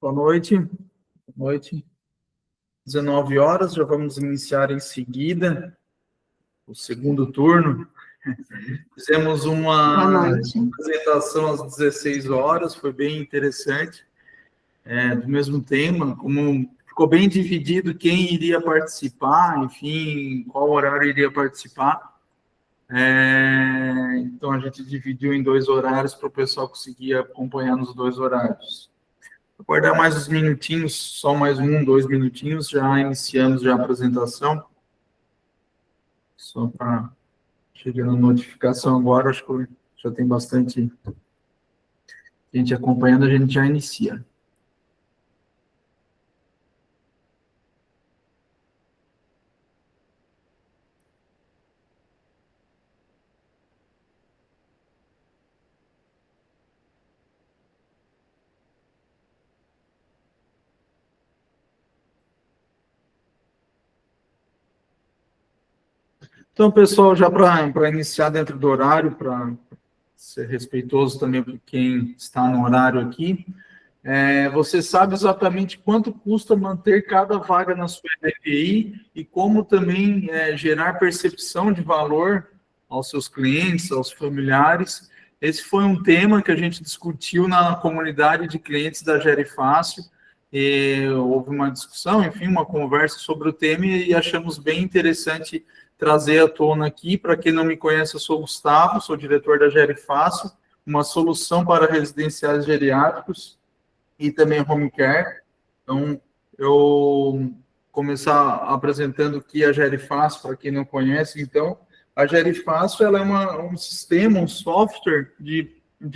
Boa noite. Boa noite. 19 horas, já vamos iniciar em seguida o segundo turno. Fizemos uma apresentação às 16 horas, foi bem interessante, do mesmo tema, como ficou bem dividido quem iria participar, enfim, qual horário iria participar. Então, a gente dividiu em 2 horários para o pessoal conseguir acompanhar nos 2 horários. Vou aguardar mais uns minutinhos, só mais 1, 2 minutinhos, já iniciamos já a apresentação. Só para chegar na notificação agora, acho que já tem bastante gente acompanhando, a gente já inicia. Então, pessoal, já para iniciar dentro do horário, para ser respeitoso também para quem está no horário aqui, você sabe exatamente quanto custa manter cada vaga na sua EPI e como também gerar percepção de valor aos seus clientes, aos familiares. Esse foi um tema que a gente discutiu na comunidade de clientes da Gerifácil. Houve uma discussão, enfim, uma conversa sobre o tema e achamos bem interessante trazer à tona aqui. Para quem não me conhece, eu sou o Gustavo, sou diretor da Gerifácil, uma solução para residenciais geriátricos e também home care. Então, eu começar apresentando aqui a Gerifácil, para quem não conhece. Então, a Gerifácil, ela é um sistema, um software de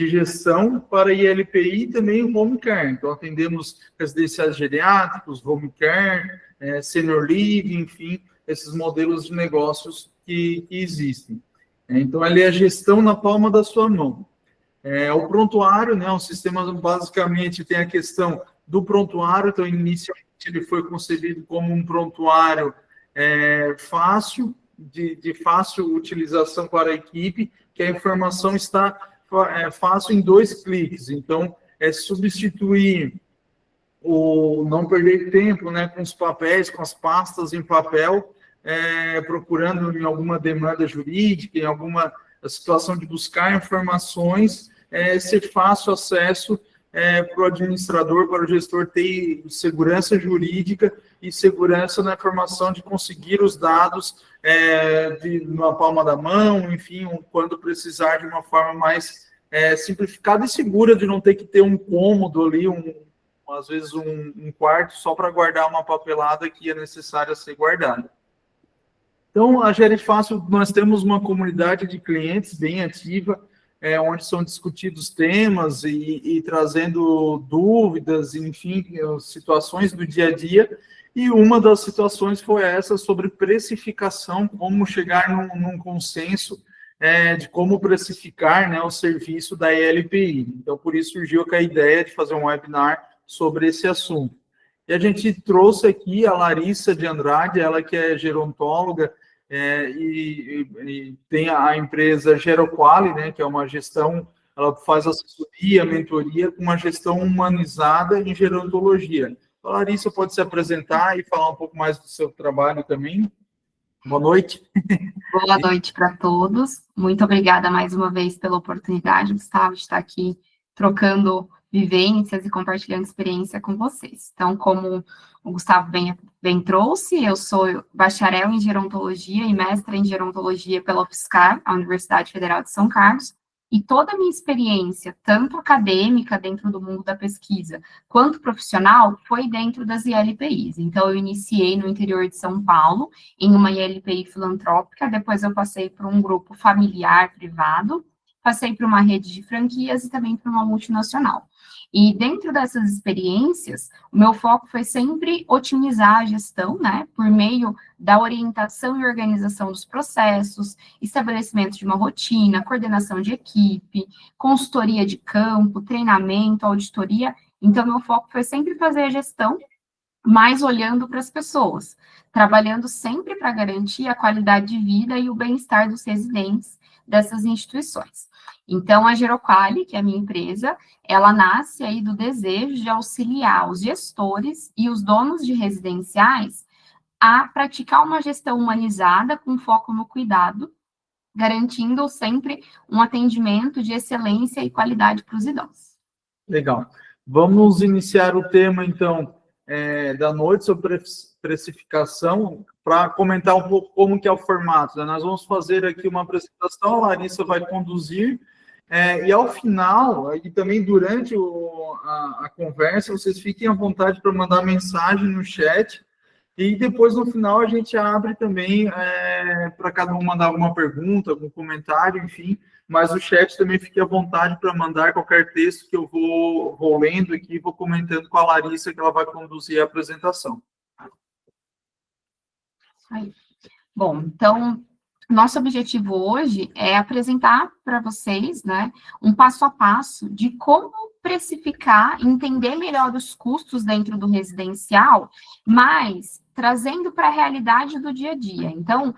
gestão para ILPI e também home care. Então, atendemos residenciais geriátricos, home care, senior living, enfim, esses modelos de negócios que existem. Então, ali é a gestão na palma da sua mão. O prontuário, né, o sistema basicamente tem a questão do prontuário. Então, inicialmente ele foi concebido como um prontuário fácil, de fácil utilização para a equipe, que a informação está fácil em 2 cliques. Então, substituir não perder tempo, né, com os papéis, com as pastas em papel, procurando em alguma demanda jurídica, em alguma situação de buscar informações, ser fácil acesso para o administrador, para o gestor ter segurança jurídica e segurança na informação de conseguir os dados na palma da mão, enfim, quando precisar de uma forma mais simplificada e segura, de não ter que ter um cômodo ali, às vezes um quarto só para guardar uma papelada que é necessária ser guardada. Então, a Gerifácil, nós temos uma comunidade de clientes bem ativa, onde são discutidos temas e trazendo dúvidas, enfim, situações do dia a dia. E uma das situações foi essa sobre precificação, como chegar num consenso de como precificar, né, o serviço da ELPI. Então, por isso surgiu a ideia de fazer um webinar sobre esse assunto. E a gente trouxe aqui a Larissa de Andrade, ela que é gerontóloga, e tem a empresa Geroquali, né, que é uma gestão, ela faz assessoria, mentoria, com uma gestão humanizada em gerontologia. A Larissa pode se apresentar e falar um pouco mais do seu trabalho também. Boa noite. Boa noite para todos. Muito obrigada mais uma vez pela oportunidade, Gustavo, de estar aqui trocando vivências e compartilhando experiência com vocês. Então, como o Gustavo bem trouxe, eu sou bacharel em gerontologia e mestra em gerontologia pela UFSCar, a Universidade Federal de São Carlos, e toda a minha experiência, tanto acadêmica dentro do mundo da pesquisa, quanto profissional, foi dentro das ILPIs. Então, eu iniciei no interior de São Paulo, em uma ILPI filantrópica, depois eu passei por um grupo familiar privado, passei por uma rede de franquias e também por uma multinacional. E dentro dessas experiências, o meu foco foi sempre otimizar a gestão, né, por meio da orientação e organização dos processos, estabelecimento de uma rotina, coordenação de equipe, consultoria de campo, treinamento, auditoria. Então, meu foco foi sempre fazer a gestão, mas olhando para as pessoas, trabalhando sempre para garantir a qualidade de vida e o bem-estar dos residentes dessas instituições. Então, a Geroquali, que é a minha empresa, ela nasce aí do desejo de auxiliar os gestores e os donos de residenciais a praticar uma gestão humanizada com foco no cuidado, garantindo sempre um atendimento de excelência e qualidade para os idosos. Legal. Vamos iniciar o tema, então, da noite sobre precificação, para comentar um pouco como que é o formato, né? Nós vamos fazer aqui uma apresentação, a Larissa vai conduzir, e ao final, e também durante a conversa, vocês fiquem à vontade para mandar mensagem no chat, e depois, no final, a gente abre também para cada um mandar alguma pergunta, algum comentário, enfim, mas o chat também fique à vontade para mandar qualquer texto que eu vou lendo aqui e vou comentando com a Larissa, que ela vai conduzir a apresentação. Aí. Bom, então, nosso objetivo hoje é apresentar para vocês, né, um passo a passo de como precificar, entender melhor os custos dentro do residencial, mas trazendo para a realidade do dia a dia. Então,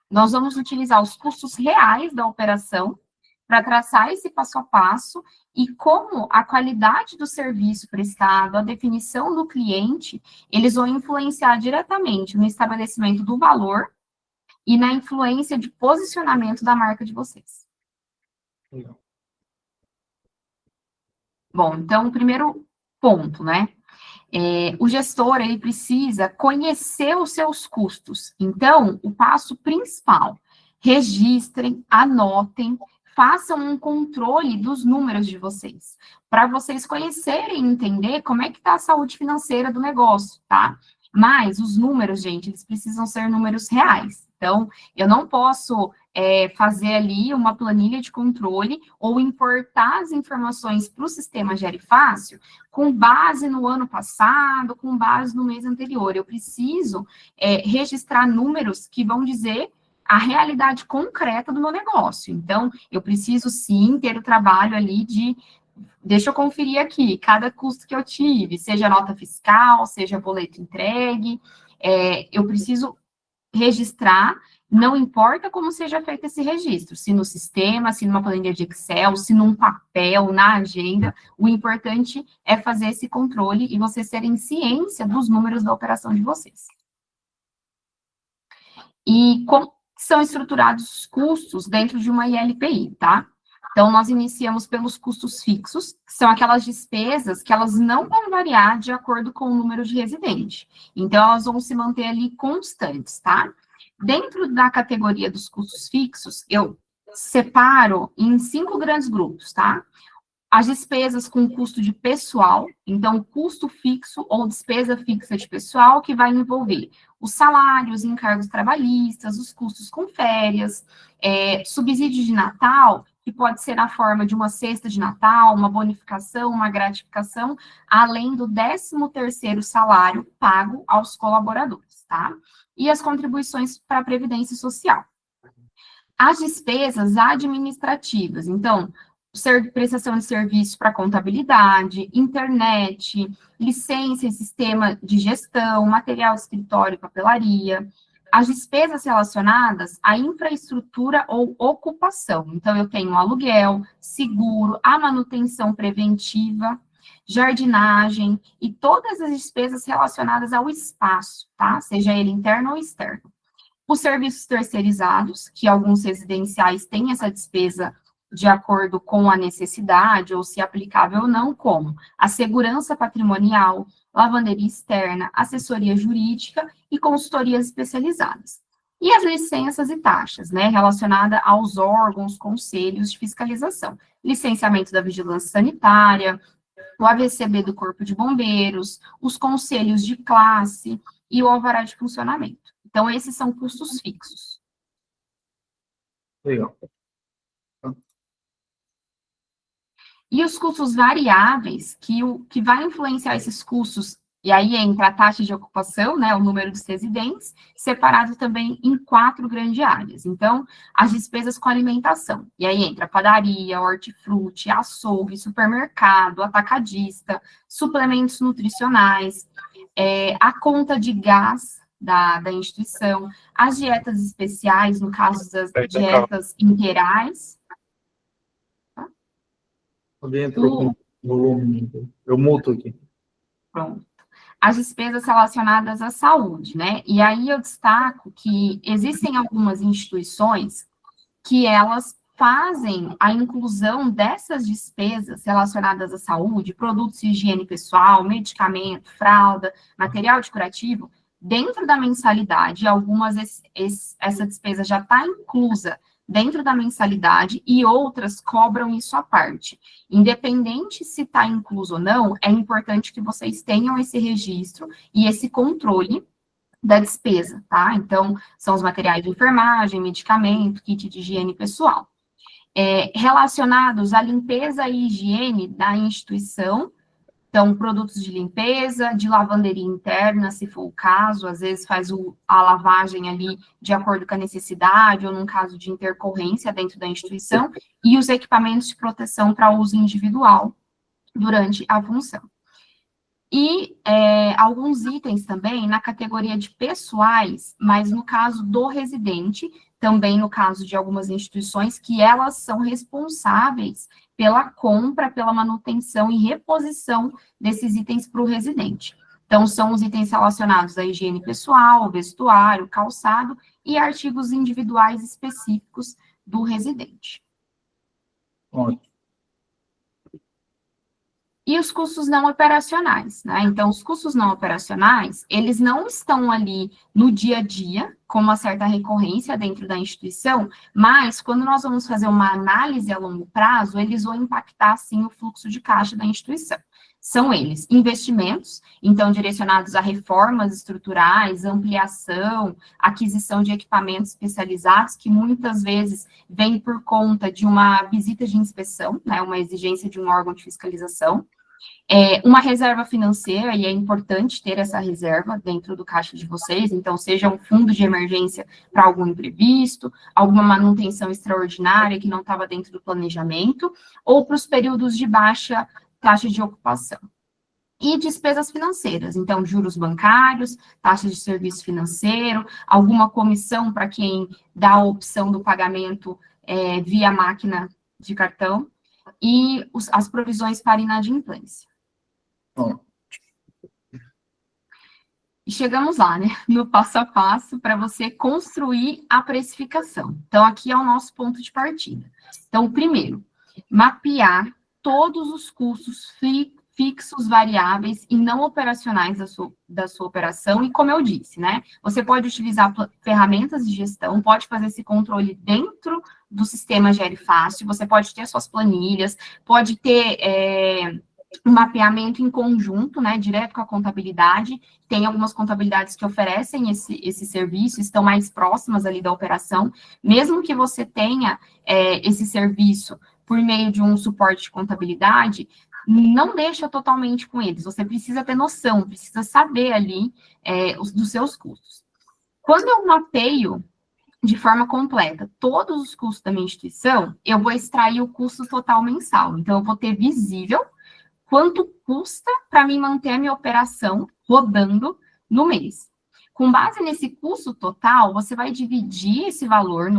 nós vamos utilizar os custos reais da operação para traçar esse passo a passo e como a qualidade do serviço prestado, a definição do cliente, eles vão influenciar diretamente no estabelecimento do valor e na influência de posicionamento da marca de vocês. Legal. Bom, então, o primeiro ponto, né? O gestor, ele precisa conhecer os seus custos. Então, o passo principal, registrem, anotem, façam um controle dos números de vocês, para vocês conhecerem e entender como é que está a saúde financeira do negócio, tá? Mas os números, gente, eles precisam ser números reais. Então, eu não posso fazer ali uma planilha de controle ou importar as informações para o sistema Gerifácil com base no ano passado, com base no mês anterior. Eu preciso registrar números que vão dizer a realidade concreta do meu negócio. Então, eu preciso, sim, ter o trabalho ali de... Deixa eu conferir aqui, cada custo que eu tive, seja nota fiscal, seja boleto entregue, eu preciso registrar, não importa como seja feito esse registro, se no sistema, se numa planilha de Excel, se num papel, na agenda, o importante é fazer esse controle e vocês terem ciência dos números da operação de vocês. E como são estruturados os custos dentro de uma ILPI, tá? Então, nós iniciamos pelos custos fixos, que são aquelas despesas que elas não vão variar de acordo com o número de residente. Então, elas vão se manter ali constantes, tá? Dentro da categoria dos custos fixos, eu separo em 5 grandes grupos, tá? As despesas com custo de pessoal, então, custo fixo ou despesa fixa de pessoal, que vai envolver os salários, encargos trabalhistas, os custos com férias, subsídio de Natal, que pode ser na forma de uma cesta de Natal, uma bonificação, uma gratificação, além do 13º salário pago aos colaboradores, tá? E as contribuições para a Previdência Social. As despesas administrativas, então, prestação de serviço para contabilidade, internet, licença e sistema de gestão, material de escritório e papelaria, as despesas relacionadas à infraestrutura ou ocupação. Então, eu tenho aluguel, seguro, a manutenção preventiva, jardinagem e todas as despesas relacionadas ao espaço, tá? Seja ele interno ou externo. Os serviços terceirizados, que alguns residenciais têm essa despesa de acordo com a necessidade, ou se aplicável ou não, como a segurança patrimonial, lavanderia externa, assessoria jurídica e consultorias especializadas. E as licenças e taxas, né, relacionada aos órgãos, conselhos de fiscalização. Licenciamento da vigilância sanitária, o AVCB do Corpo de Bombeiros, os conselhos de classe e o alvará de funcionamento. Então, esses são custos fixos. Legal. E os custos variáveis, que vai influenciar esses custos, e aí entra a taxa de ocupação, né, o número de residentes, separado também em 4 grandes áreas. Então, as despesas com alimentação, e aí entra padaria, hortifruti, açougue, supermercado, atacadista, suplementos nutricionais, a conta de gás da instituição, as dietas especiais, no caso das dietas integrais, tá? Alguém entrou com volume. Eu muto aqui. Pronto. As despesas relacionadas à saúde, né? E aí eu destaco que existem algumas instituições que elas fazem a inclusão dessas despesas relacionadas à saúde, produtos de higiene pessoal, medicamento, fralda, material de curativo, dentro da mensalidade. Algumas, essa despesa já está inclusa dentro da mensalidade e outras cobram isso à parte. Independente se está incluso ou não, é importante que vocês tenham esse registro e esse controle da despesa, tá? Então, são os materiais de enfermagem, medicamento, kit de higiene pessoal. Relacionados à limpeza e higiene da instituição, então, produtos de limpeza, de lavanderia interna, se for o caso, às vezes faz a lavagem ali de acordo com a necessidade, ou num caso de intercorrência dentro da instituição, e os equipamentos de proteção para uso individual durante a função. E alguns itens também na categoria de pessoais, mas no caso do residente, também no caso de algumas instituições, que elas são responsáveis pela compra, pela manutenção e reposição desses itens para o residente. Então, são os itens relacionados à higiene pessoal, vestuário, calçado e artigos individuais específicos do residente. Ótimo. E os custos não operacionais, né? Então, os custos não operacionais, eles não estão ali no dia a dia, com uma certa recorrência dentro da instituição, mas quando nós vamos fazer uma análise a longo prazo, eles vão impactar, sim, o fluxo de caixa da instituição. São eles investimentos, então, direcionados a reformas estruturais, ampliação, aquisição de equipamentos especializados, que muitas vezes vem por conta de uma visita de inspeção, né, uma exigência de um órgão de fiscalização. Uma reserva financeira, e é importante ter essa reserva dentro do caixa de vocês, então, seja um fundo de emergência para algum imprevisto, alguma manutenção extraordinária que não estava dentro do planejamento, ou para os períodos de baixa taxa de ocupação. E despesas financeiras, então, juros bancários, taxas de serviço financeiro, alguma comissão para quem dá a opção do pagamento via máquina de cartão, e as provisões para inadimplência. E chegamos lá, né, no passo a passo para você construir a precificação. Então, aqui é o nosso ponto de partida. Então, primeiro, mapear todos os custos fixos, variáveis e não operacionais da sua operação, e como eu disse, né, você pode utilizar ferramentas de gestão, pode fazer esse controle dentro do sistema Gere Fácil, você pode ter suas planilhas, pode ter um mapeamento em conjunto, né, direto com a contabilidade. Tem algumas contabilidades que oferecem esse serviço, estão mais próximas ali da operação, mesmo que você tenha esse serviço por meio de um suporte de contabilidade, não deixa totalmente com eles, você precisa ter noção, precisa saber ali dos seus custos. Quando eu mapeio de forma completa todos os custos da minha instituição, eu vou extrair o custo total mensal, então eu vou ter visível quanto custa para mim manter a minha operação rodando no mês. Com base nesse custo total, você vai dividir esse valor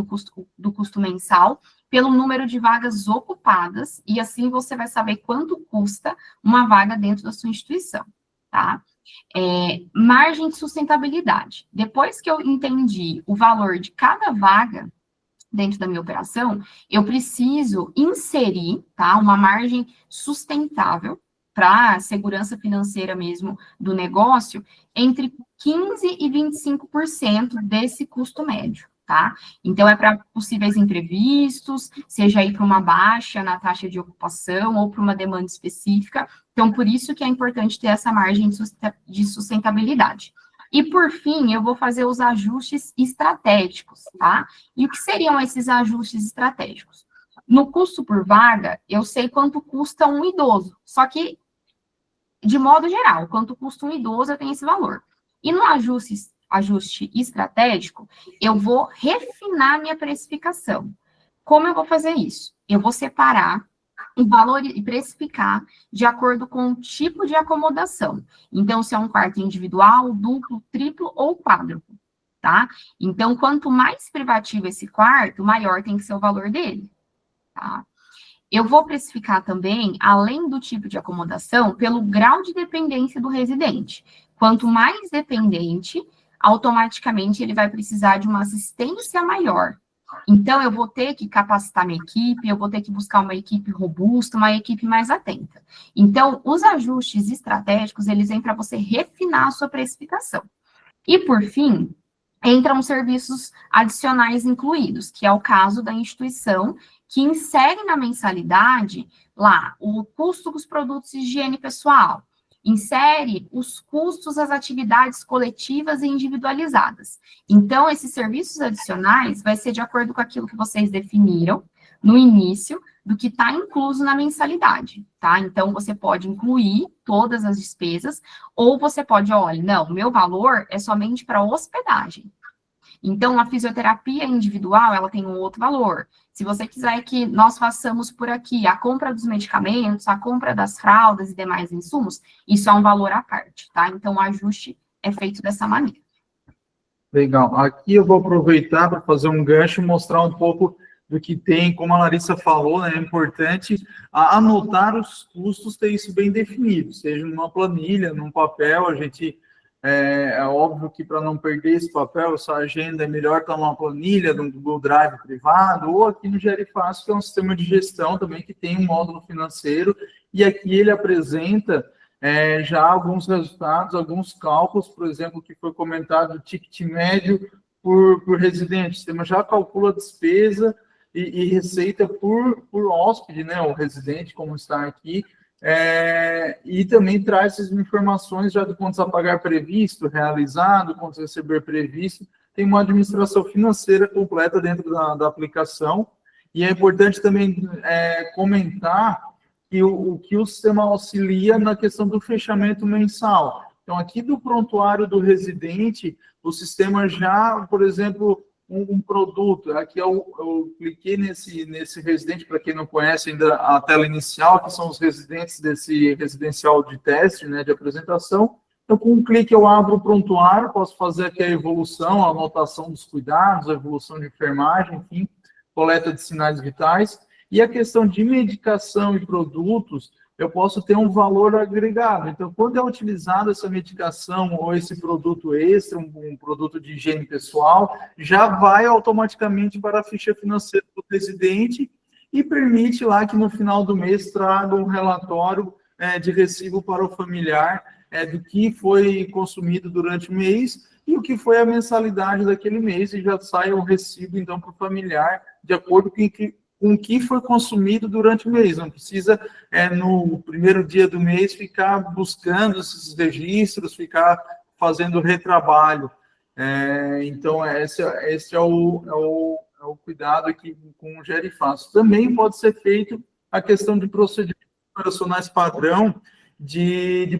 do custo mensal pelo número de vagas ocupadas, e assim você vai saber quanto custa uma vaga dentro da sua instituição, tá? Margem de sustentabilidade. Depois que eu entendi o valor de cada vaga dentro da minha operação, eu preciso inserir, tá, uma margem sustentável para a segurança financeira mesmo do negócio, entre 15% e 25% desse custo médio, tá? Então, é para possíveis imprevistos, seja aí para uma baixa na taxa de ocupação ou para uma demanda específica. Então, por isso que é importante ter essa margem de sustentabilidade. E, por fim, eu vou fazer os ajustes estratégicos, tá? E o que seriam esses ajustes estratégicos? No custo por vaga, eu sei quanto custa um idoso, só que, de modo geral, quanto custa um idoso, eu tenho esse valor. E no ajuste estratégico, eu vou refinar minha precificação. Como eu vou fazer isso? Eu vou separar o valor e precificar de acordo com o tipo de acomodação. Então, se é um quarto individual, duplo, triplo ou quádruplo, tá? Então, quanto mais privativo esse quarto, maior tem que ser o valor dele, tá? eu vou precificar também, além do tipo de acomodação, pelo grau de dependência do residente. Quanto mais dependente, automaticamente ele vai precisar de uma assistência maior. Então, eu vou ter que capacitar minha equipe, eu vou ter que buscar uma equipe robusta, uma equipe mais atenta. Então, os ajustes estratégicos, eles vêm para você refinar a sua precificação. E, por fim, entram serviços adicionais incluídos, que é o caso da instituição, que insere na mensalidade lá o custo dos produtos de higiene pessoal, insere os custos das atividades coletivas e individualizadas. Então, esses serviços adicionais vai ser de acordo com aquilo que vocês definiram no início, do que está incluso na mensalidade, tá? Então, você pode incluir todas as despesas, ou você pode, olha, não, meu valor é somente para hospedagem. Então, a fisioterapia individual, ela tem um outro valor. Se você quiser que nós façamos por aqui a compra dos medicamentos, a compra das fraldas e demais insumos, isso é um valor à parte, tá? Então, o ajuste é feito dessa maneira. Legal. Aqui eu vou aproveitar para fazer um gancho e mostrar um pouco do que tem, como a Larissa falou, né, é importante anotar os custos, ter isso bem definido, seja numa planilha, num papel, a gente... É óbvio que para não perder esse papel, essa agenda, é melhor estar numa planilha, no Google Drive privado, ou aqui no Gerifácil, que é um sistema de gestão também que tem um módulo financeiro, e aqui ele apresenta já alguns resultados, alguns cálculos, por exemplo, que foi comentado, o ticket médio por residente. O sistema já calcula a despesa e receita por hóspede, né, o residente, como está aqui, e também traz essas informações já do quantos a pagar previsto, realizado, quantos a receber previsto. Tem uma administração financeira completa dentro da aplicação. E é importante também comentar que o sistema auxilia na questão do fechamento mensal. Então, aqui do prontuário do residente, o sistema já, por exemplo, um produto. Aqui eu cliquei nesse residente, para quem não conhece ainda a tela inicial, que são os residentes desse residencial de teste, né, de apresentação. Então, com um clique eu abro o prontuário, posso fazer aqui a evolução, a anotação dos cuidados, a evolução de enfermagem, enfim, coleta de sinais vitais. E a questão de medicação e produtos, eu posso ter um valor agregado. Então, quando é utilizada essa medicação ou esse produto extra, um produto de higiene pessoal, já vai automaticamente para a ficha financeira do residente e permite lá que no final do mês traga um relatório de recibo para o familiar do que foi consumido durante o mês e o que foi a mensalidade daquele mês, e já sai o recibo, então, para o familiar, de acordo com o que foi consumido durante o mês. Não precisa, no primeiro dia do mês, ficar buscando esses registros, ficar fazendo retrabalho. Então, esse é o cuidado aqui com o Gerifácil. Também pode ser feito a questão de procedimentos operacionais padrão,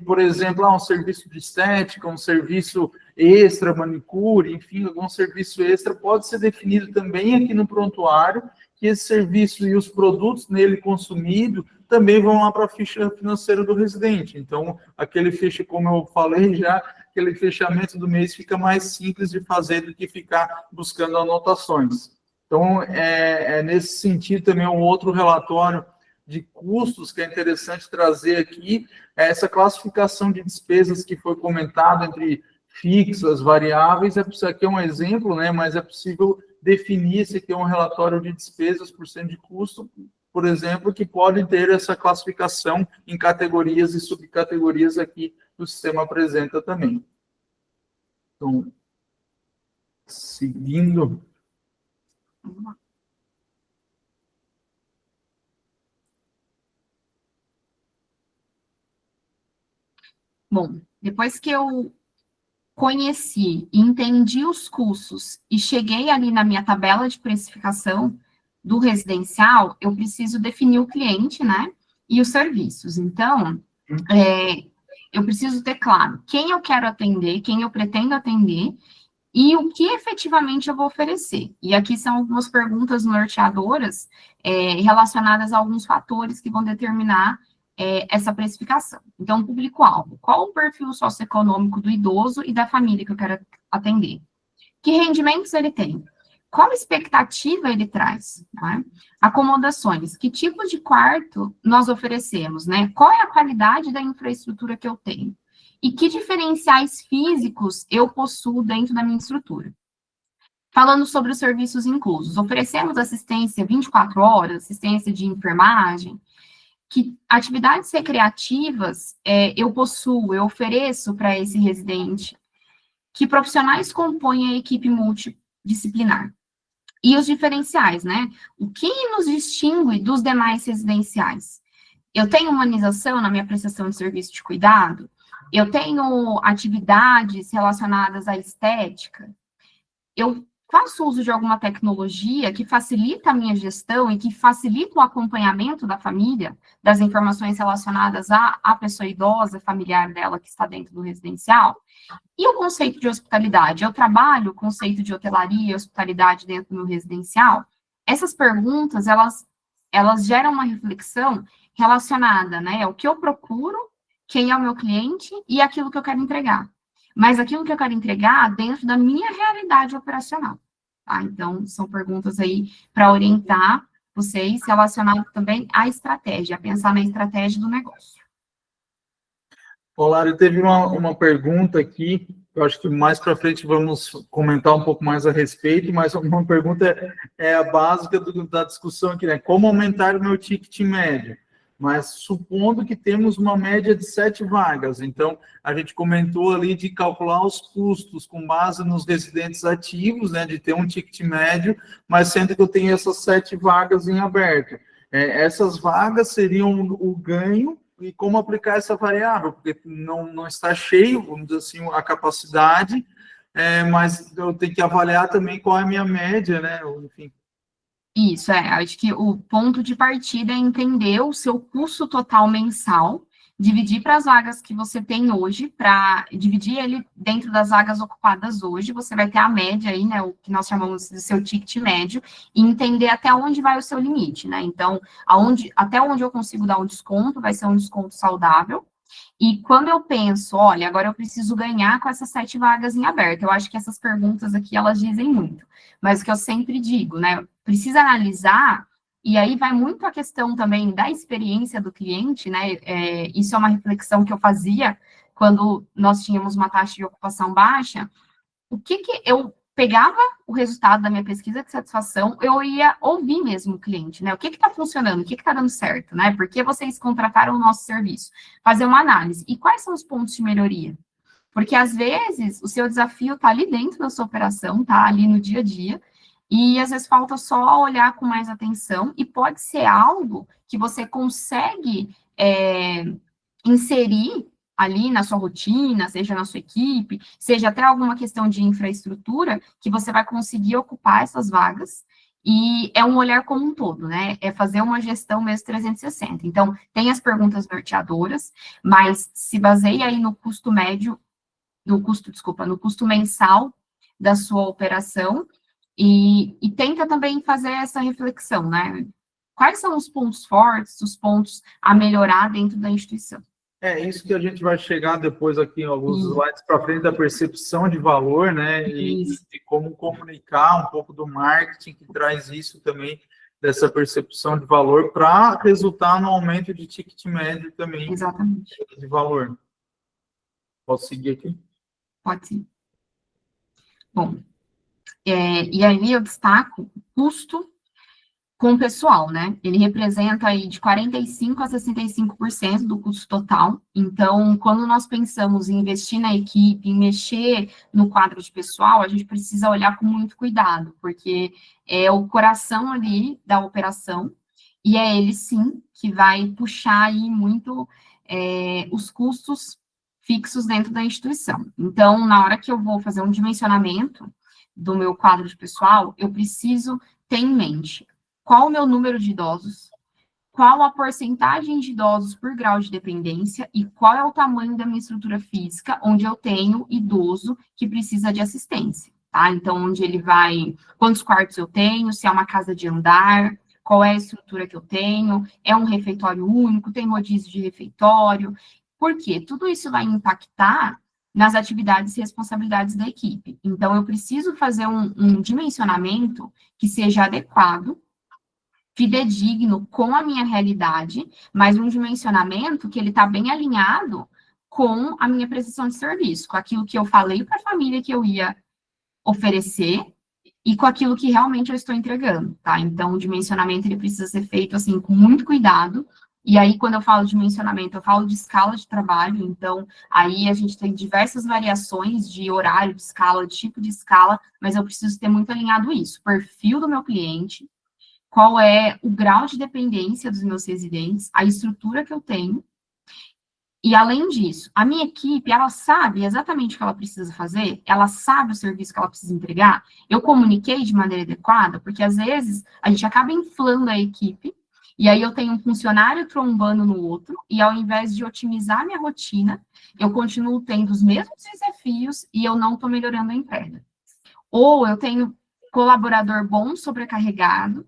por exemplo, um serviço de estética, um serviço extra, manicure, enfim, algum serviço extra, pode ser definido também aqui no prontuário, que esse serviço e os produtos nele consumidos também vão lá para a ficha financeira do residente. Então, aquele fecho, como eu falei já, aquele fechamento do mês fica mais simples de fazer do que ficar buscando anotações. Então, nesse sentido também um outro relatório de custos que é interessante trazer aqui, essa classificação de despesas que foi comentado entre fixas, variáveis. Isso aqui é um exemplo, né, mas é possível definir, esse aqui é um relatório de despesas por cento de custo, por exemplo, que pode ter essa classificação em categorias e subcategorias aqui que o sistema apresenta também. Então, seguindo. Bom, depois que eu conheci e entendi os custos e cheguei ali na minha tabela de precificação do residencial, eu preciso definir o cliente, né, e os serviços. Então, eu preciso ter claro quem eu quero atender, quem eu pretendo atender e o que efetivamente eu vou oferecer. E aqui são algumas perguntas norteadoras relacionadas a alguns fatores que vão determinar essa precificação. Então, público-alvo. Qual o perfil socioeconômico do idoso e da família que eu quero atender? Que rendimentos ele tem? qual expectativa ele traz, né? Acomodações, que tipo de quarto nós oferecemos, né? Qual é a qualidade da infraestrutura que eu tenho? E que diferenciais físicos eu possuo dentro da minha estrutura? Falando sobre os serviços inclusos, oferecemos assistência 24 horas, assistência de enfermagem, que atividades recreativas eu possuo, eu ofereço para esse residente, que profissionais compõem a equipe multidisciplinar. E os diferenciais, né? O que nos distingue dos demais residenciais? Eu tenho humanização na minha prestação de serviço de cuidado? Eu tenho atividades relacionadas à estética? Eu faço uso de alguma tecnologia que facilita a minha gestão e que facilita o acompanhamento da família, das informações relacionadas à pessoa idosa, familiar dela que está dentro do residencial? E o conceito de hospitalidade? Eu trabalho o conceito de hotelaria e hospitalidade dentro do meu residencial? Essas perguntas, elas geram uma reflexão relacionada, né, ao que eu procuro, quem é o meu cliente e aquilo que eu quero entregar. Mas aquilo que eu quero entregar dentro da minha realidade operacional. Tá? Então, são perguntas aí para orientar vocês relacionado também à estratégia, a pensar na estratégia do negócio. Olário, teve uma pergunta aqui, eu acho que mais para frente vamos comentar um pouco mais a respeito, mas uma pergunta é a básica da discussão aqui, né? Como aumentar o meu ticket médio? Mas supondo que temos uma média de 7 vagas, então a gente comentou ali de calcular os custos com base nos residentes ativos, né? De ter um ticket médio, mas sendo que eu tenho essas 7 vagas em aberto. Essas vagas seriam o ganho e como aplicar essa variável, porque não está cheio, vamos dizer assim, a capacidade, mas eu tenho que avaliar também qual é a minha média, né? Enfim. Isso, acho que o ponto de partida é entender o seu custo total mensal, dividir para as vagas que você tem hoje, para dividir ele dentro das vagas ocupadas hoje, você vai ter a média aí, né, o que nós chamamos de seu ticket médio, e entender até onde vai o seu limite, né, então, até onde eu consigo dar um desconto, vai ser um desconto saudável, e quando eu penso, olha, agora eu preciso ganhar com essas 7 vagas em aberto, eu acho que essas perguntas aqui, elas dizem muito, mas o que eu sempre digo, né, precisa analisar, e aí vai muito a questão também da experiência do cliente, né, isso é uma reflexão que eu fazia quando nós tínhamos uma taxa de ocupação baixa, o que eu pegava o resultado da minha pesquisa de satisfação, eu ia ouvir mesmo o cliente, né? O que está funcionando, o que está dando certo, né? Por que vocês contrataram o nosso serviço? Fazer uma análise. E quais são os pontos de melhoria? Porque, às vezes, o seu desafio está ali dentro da sua operação, está ali no dia a dia, e às vezes falta só olhar com mais atenção, e pode ser algo que você consegue inserir ali na sua rotina, seja na sua equipe, seja até alguma questão de infraestrutura, que você vai conseguir ocupar essas vagas, e é um olhar como um todo, né? É fazer uma gestão mesmo 360. Então, tem as perguntas norteadoras, mas se baseia aí no custo médio, no custo mensal da sua operação, e tenta também fazer essa reflexão, né? Quais são os pontos fortes, os pontos a melhorar dentro da instituição? Isso que a gente vai chegar depois aqui em alguns slides para frente da percepção de valor, né? E de como comunicar um pouco do marketing que traz isso também, dessa percepção de valor, para resultar no aumento de ticket médio também. Exatamente. De valor. Posso seguir aqui? Pode sim. Bom, e aí eu destaco o custo com o pessoal, né? Ele representa aí de 45% a 65% do custo total. Então, quando nós pensamos em investir na equipe, em mexer no quadro de pessoal, a gente precisa olhar com muito cuidado, porque é o coração ali da operação, e é ele, sim, que vai puxar aí muito os custos fixos dentro da instituição. Então, na hora que eu vou fazer um dimensionamento do meu quadro de pessoal, eu preciso ter em mente qual o meu número de idosos, qual a porcentagem de idosos por grau de dependência e qual é o tamanho da minha estrutura física, onde eu tenho idoso que precisa de assistência, tá? Então, onde ele vai, quantos quartos eu tenho, se é uma casa de andar, qual é a estrutura que eu tenho, é um refeitório único, tem rodízio de refeitório, por quê? Tudo isso vai impactar nas atividades e responsabilidades da equipe. Então, eu preciso fazer um dimensionamento que seja adequado, fidedigno com a minha realidade, mas um dimensionamento que ele está bem alinhado com a minha prestação de serviço, com aquilo que eu falei para a família que eu ia oferecer e com aquilo que realmente eu estou entregando, tá? Então, o dimensionamento, ele precisa ser feito, assim, com muito cuidado. E aí, quando eu falo de dimensionamento, eu falo de escala de trabalho. Então, aí a gente tem diversas variações de horário, de escala, de tipo de escala, mas eu preciso ter muito alinhado isso. O perfil do meu cliente, qual é o grau de dependência dos meus residentes, a estrutura que eu tenho. E, além disso, a minha equipe, ela sabe exatamente o que ela precisa fazer, ela sabe o serviço que ela precisa entregar, eu comuniquei de maneira adequada, porque, às vezes, a gente acaba inflando a equipe, e aí eu tenho um funcionário trombando no outro, e ao invés de otimizar minha rotina, eu continuo tendo os mesmos desafios e eu não estou melhorando a entrega. Ou eu tenho colaborador bom sobrecarregado,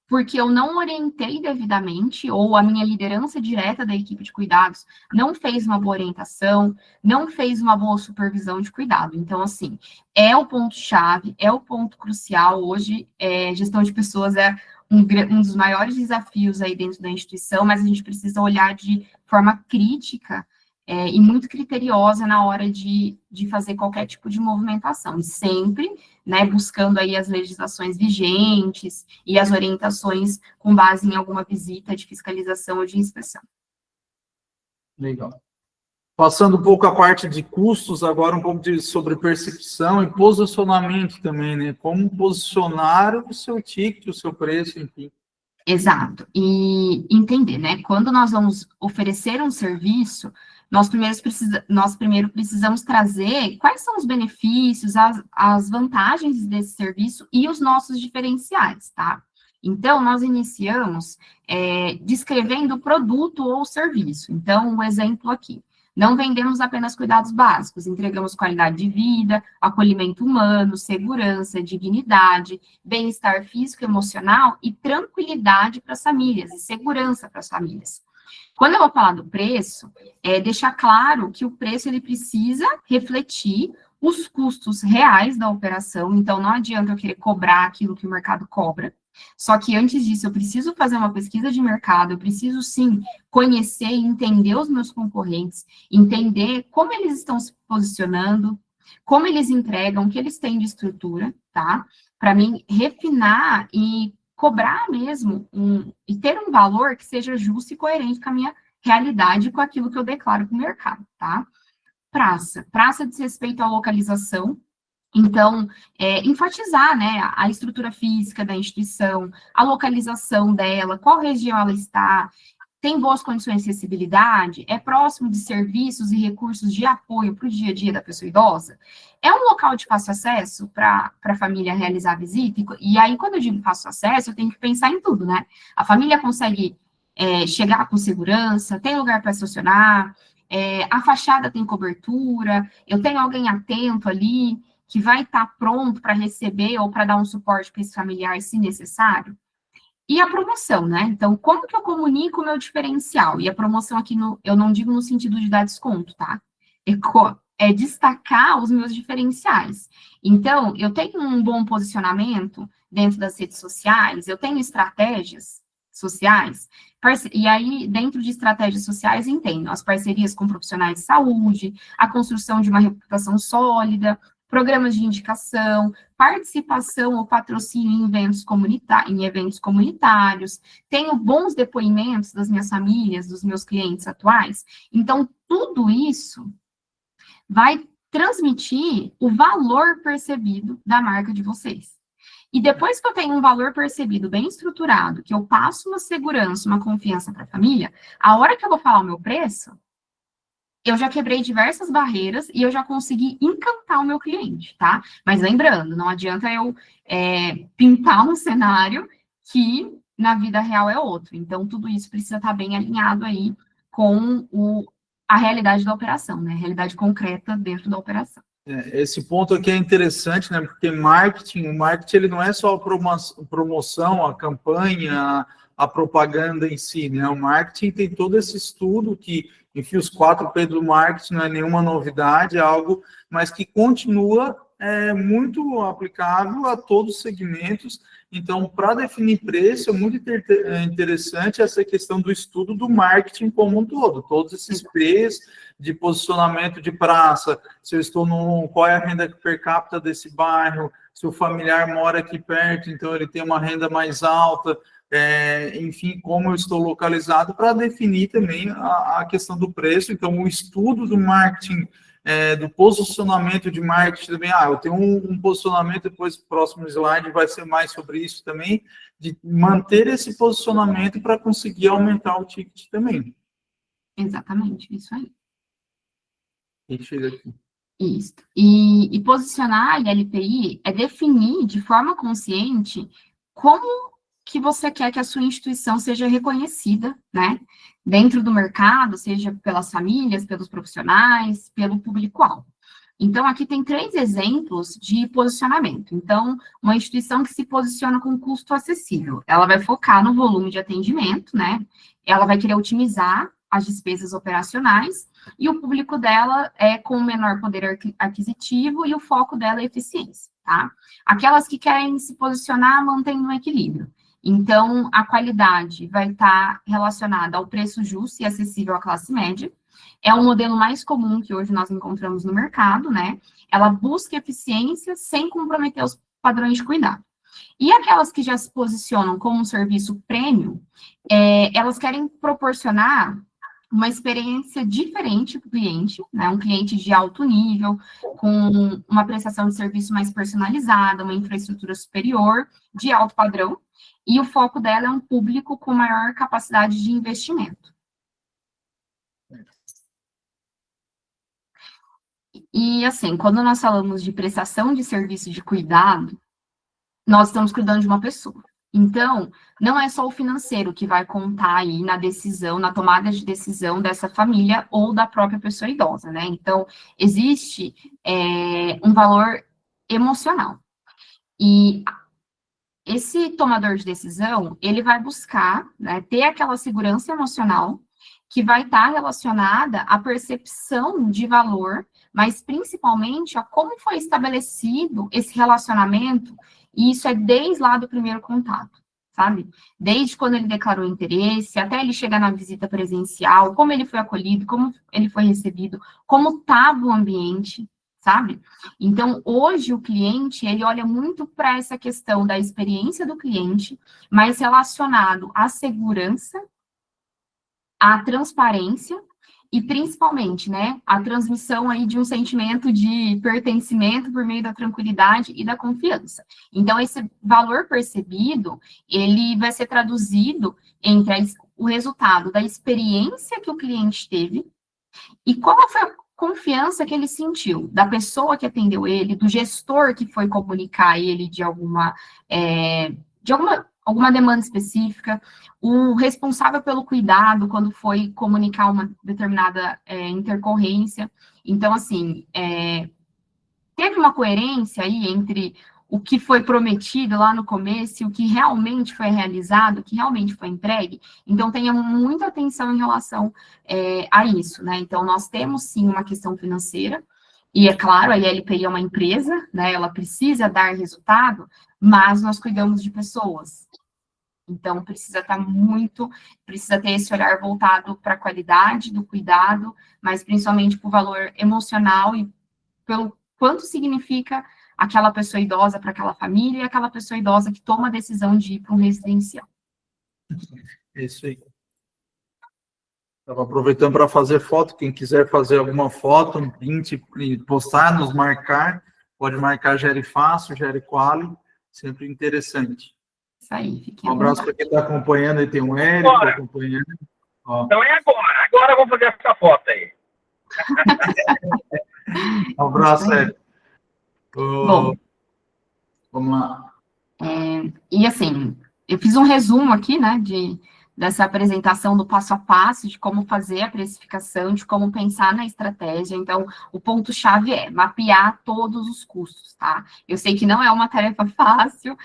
porque eu não orientei devidamente, ou a minha liderança direta da equipe de cuidados não fez uma boa orientação, não fez uma boa supervisão de cuidado. Então, assim, é o ponto-chave, é o ponto crucial. Hoje, gestão de pessoas é um dos maiores desafios aí dentro da instituição, mas a gente precisa olhar de forma crítica e muito criteriosa na hora de fazer qualquer tipo de movimentação. E sempre, né, buscando aí as legislações vigentes e as orientações com base em alguma visita de fiscalização ou de inspeção. Legal. Passando um pouco a parte de custos, agora um pouco sobre percepção e posicionamento também, né? Como posicionar o seu ticket, o seu preço, enfim. Exato. E entender, né? Quando nós vamos oferecer um serviço, nós primeiro precisamos trazer quais são os benefícios, as vantagens desse serviço e os nossos diferenciais, tá? Então, nós iniciamos descrevendo o produto ou o serviço. Então, um exemplo aqui. Não vendemos apenas cuidados básicos, entregamos qualidade de vida, acolhimento humano, segurança, dignidade, bem-estar físico e emocional e tranquilidade para as famílias, e segurança para as famílias. Quando eu vou falar do preço, deixar claro que o preço ele precisa refletir os custos reais da operação, então não adianta eu querer cobrar aquilo que o mercado cobra. Só que antes disso, eu preciso fazer uma pesquisa de mercado, eu preciso sim conhecer e entender os meus concorrentes, entender como eles estão se posicionando, como eles entregam, o que eles têm de estrutura, tá? Para mim, refinar e cobrar mesmo e ter um valor que seja justo e coerente com a minha realidade e com aquilo que eu declaro para o mercado, tá? Praça diz respeito à localização. Então, enfatizar, né, a estrutura física da instituição, a localização dela, qual região ela está, tem boas condições de acessibilidade, é próximo de serviços e recursos de apoio para o dia a dia da pessoa idosa, é um local de fácil acesso para a família realizar a visita, e aí, quando eu digo fácil acesso, eu tenho que pensar em tudo, né? A família consegue chegar com segurança, tem lugar para estacionar, a fachada tem cobertura, eu tenho alguém atento ali, que vai estar pronto para receber ou para dar um suporte para esse familiar, se necessário. E a promoção, né? Então, como que eu comunico o meu diferencial? E a promoção aqui, eu não digo no sentido de dar desconto, tá? É destacar os meus diferenciais. Então, eu tenho um bom posicionamento dentro das redes sociais, eu tenho estratégias sociais, e aí, dentro de estratégias sociais, entendo as parcerias com profissionais de saúde, a construção de uma reputação sólida, programas de indicação, participação ou patrocínio em eventos comunitários, tenho bons depoimentos das minhas famílias, dos meus clientes atuais. Então, tudo isso vai transmitir o valor percebido da marca de vocês. E depois que eu tenho um valor percebido bem estruturado, que eu passo uma segurança, uma confiança para a família, a hora que eu vou falar o meu preço, eu já quebrei diversas barreiras e eu já consegui encantar o meu cliente, tá? Mas lembrando, não adianta eu pintar um cenário que na vida real é outro. Então, tudo isso precisa estar bem alinhado aí com a realidade da operação, né? A realidade concreta dentro da operação. Esse ponto aqui é interessante, né? Porque o marketing ele não é só a promoção, a campanha, a propaganda em si, né? O marketing tem todo esse estudo que enfim, os 4P do marketing não é nenhuma novidade, é algo, mas que continua muito aplicável a todos os segmentos. Então, para definir preço, é muito interessante essa questão do estudo do marketing como um todo, todos esses P's de posicionamento de praça, se eu estou qual é a renda per capita desse bairro, se o familiar mora aqui perto, então ele tem uma renda mais alta, enfim, como eu estou localizado, para definir também a questão do preço. Então, o estudo do marketing, do posicionamento de marketing também. Eu tenho um posicionamento, depois o próximo slide vai ser mais sobre isso também, de manter esse posicionamento para conseguir aumentar o ticket também. Exatamente, isso aí. E chega aqui. Isso. E posicionar a LPI é definir de forma consciente como que você quer que a sua instituição seja reconhecida, né? Dentro do mercado, seja pelas famílias, pelos profissionais, pelo público-alvo. Então, aqui tem 3 exemplos de posicionamento. Então, uma instituição que se posiciona com custo acessível, ela vai focar no volume de atendimento, né? Ela vai querer otimizar as despesas operacionais, e o público dela é com menor poder aquisitivo, e o foco dela é eficiência, tá? Aquelas que querem se posicionar mantendo um equilíbrio. Então, a qualidade vai estar relacionada ao preço justo e acessível à classe média. É o modelo mais comum que hoje nós encontramos no mercado, né? Ela busca eficiência sem comprometer os padrões de cuidado. E aquelas que já se posicionam como um serviço premium, elas querem proporcionar uma experiência diferente para o cliente, né? Um cliente de alto nível, com uma prestação de serviço mais personalizada, uma infraestrutura superior, de alto padrão, e o foco dela é um público com maior capacidade de investimento. E, assim, quando nós falamos de prestação de serviço de cuidado, nós estamos cuidando de uma pessoa. Então, não é só o financeiro que vai contar aí na decisão, na tomada de decisão dessa família ou da própria pessoa idosa, né? Então, existe um valor emocional. E esse tomador de decisão, ele vai buscar, né, ter aquela segurança emocional que vai estar relacionada à percepção de valor, mas principalmente a como foi estabelecido esse relacionamento, e isso é desde lá do primeiro contato, sabe? Desde quando ele declarou interesse, até ele chegar na visita presencial, como ele foi acolhido, como ele foi recebido, como estava o ambiente, sabe? Então, hoje, o cliente, ele olha muito para essa questão da experiência do cliente, mas relacionado à segurança, à transparência e, principalmente, né, a transmissão aí de um sentimento de pertencimento por meio da tranquilidade e da confiança. Então, esse valor percebido, ele vai ser traduzido entre o resultado da experiência que o cliente teve e qual foi a confiança que ele sentiu da pessoa que atendeu ele, do gestor que foi comunicar ele de alguma demanda específica, o responsável pelo cuidado quando foi comunicar uma determinada intercorrência. Então, assim, teve uma coerência aí entre o que foi prometido lá no começo e o que realmente foi realizado, o que realmente foi entregue. Então, tenha muita atenção em relação a isso, né? Então, nós temos, sim, uma questão financeira, e, é claro, a ILPI é uma empresa, né? Ela precisa dar resultado, mas nós cuidamos de pessoas. Então, precisa ter esse olhar voltado para a qualidade do cuidado, mas principalmente para o valor emocional e pelo quanto significa aquela pessoa idosa para aquela família e aquela pessoa idosa que toma a decisão de ir para um residencial. É isso aí. Estava aproveitando para fazer foto. Quem quiser fazer alguma foto, um print, postar, nos marcar, pode marcar Gere Fácil, Gere Quali, sempre interessante. Isso aí, um abraço para quem está acompanhando, aí tem o Érico acompanhando. Ó. Então é agora. Agora eu vou fazer essa foto aí. Um abraço, Érico. Bom, vamos lá. E assim, eu fiz um resumo aqui, né, dessa apresentação do passo a passo, de como fazer a precificação, de como pensar na estratégia. Então, o ponto-chave é mapear todos os custos, tá? Eu sei que não é uma tarefa fácil,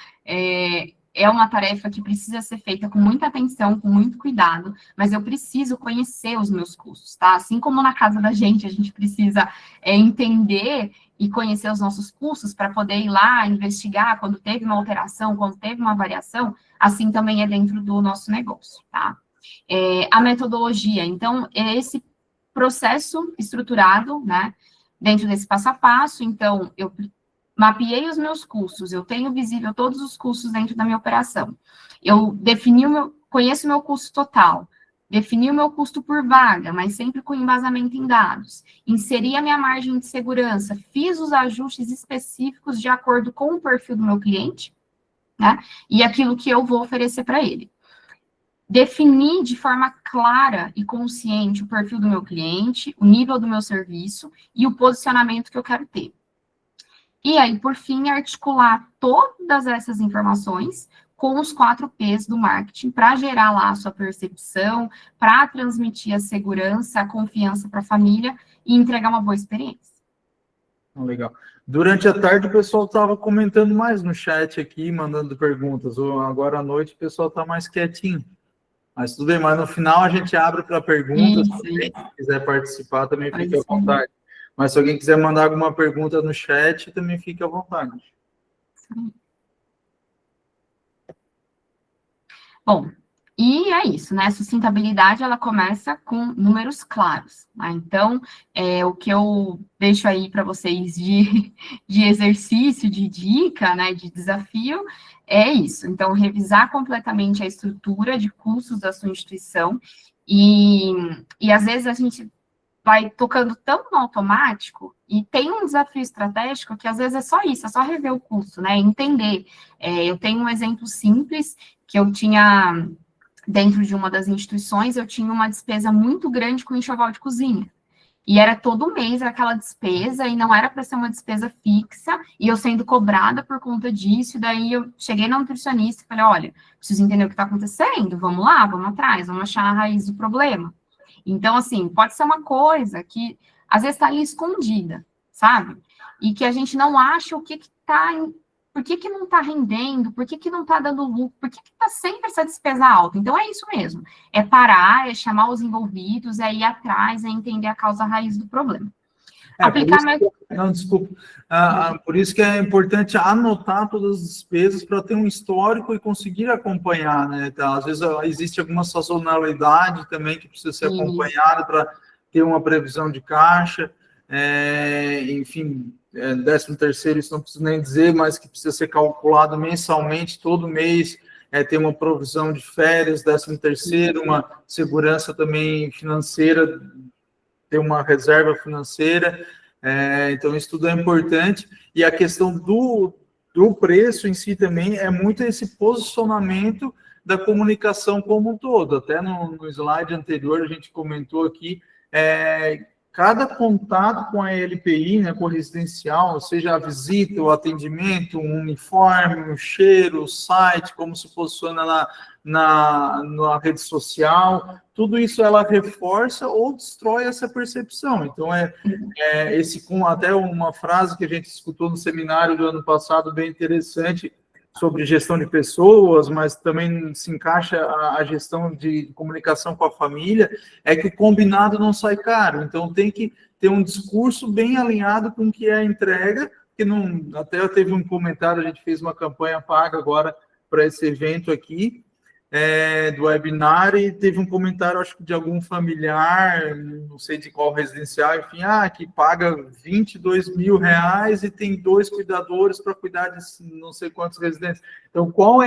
é uma tarefa que precisa ser feita com muita atenção, com muito cuidado, mas eu preciso conhecer os meus custos, tá? Assim como na casa da gente, a gente precisa entender e conhecer os nossos custos para poder ir lá investigar quando teve uma alteração, quando teve uma variação, assim também é dentro do nosso negócio, tá? A metodologia, então, é esse processo estruturado, né, dentro desse passo a passo. Então, eu mapeei os meus custos, eu tenho visível todos os custos dentro da minha operação, eu conheço o meu custo total, defini o meu custo por vaga, mas sempre com embasamento em dados, inseri a minha margem de segurança, fiz os ajustes específicos de acordo com o perfil do meu cliente, né, e aquilo que eu vou oferecer para ele. Definir de forma clara e consciente o perfil do meu cliente, o nível do meu serviço e o posicionamento que eu quero ter. E aí, por fim, articular todas essas informações com os 4 P's do marketing para gerar lá a sua percepção, para transmitir a segurança, a confiança para a família e entregar uma boa experiência. Legal. Durante a tarde o pessoal estava comentando mais no chat aqui, mandando perguntas. Agora à noite o pessoal está mais quietinho. Mas tudo bem, mas no final a gente abre para perguntas. Isso. Se quiser participar, também Pode fique à vontade. Mas se alguém quiser mandar alguma pergunta no chat, também fique à vontade. Sim. Bom, e é isso, né? A sustentabilidade, ela começa com números claros, né? Então, o que eu deixo aí para vocês de exercício, de dica, né, de desafio, é isso. Então, revisar completamente a estrutura de custos da sua instituição e às vezes a gente vai tocando tão no automático e tem um desafio estratégico que às vezes é só isso, é só rever o custo, né? Entender. Eu tenho um exemplo simples que eu tinha dentro de uma das instituições, eu tinha uma despesa muito grande com enxoval de cozinha. E era todo mês aquela despesa, e não era para ser uma despesa fixa, e eu sendo cobrada por conta disso, e daí eu cheguei na nutricionista e falei, olha, preciso entender o que está acontecendo, vamos lá, vamos atrás, vamos achar a raiz do problema. Então, assim, pode ser uma coisa que às vezes está ali escondida, sabe? E que a gente não acha o que está... Por que não está rendendo? Por que não está dando lucro? Por que está sempre essa despesa alta? Então, é isso mesmo. É parar, é chamar os envolvidos, é ir atrás, é entender a causa raiz do problema. Aplicar... Não, desculpa. Por isso que é importante anotar todas as despesas para ter um histórico e conseguir acompanhar, né? Então, às vezes existe alguma sazonalidade também que precisa ser acompanhada para ter uma previsão de caixa, enfim, 13º, isso não preciso nem dizer, mas que precisa ser calculado mensalmente, todo mês, ter uma provisão de férias, 13º, uma segurança também financeira, ter uma reserva financeira, então isso tudo é importante, e a questão do preço em si também é muito esse posicionamento da comunicação como um todo. Até no slide anterior a gente comentou aqui, cada contato com a LPI, né, com o residencial, seja a visita, o atendimento, um uniforme, um cheiro, o site, como se posiciona na rede social, tudo isso ela reforça ou destrói essa percepção. Então, até uma frase que a gente escutou no seminário do ano passado, bem interessante, sobre gestão de pessoas, mas também se encaixa a gestão de comunicação com a família, é que o combinado não sai caro. Então, tem que ter um discurso bem alinhado com o que é a entrega, que até teve um comentário, a gente fez uma campanha paga agora para esse evento aqui, do webinar, e teve um comentário, acho que de algum familiar, não sei de qual residencial, enfim, que paga 22 mil reais e tem 2 cuidadores para cuidar de não sei quantos residentes. Então, qual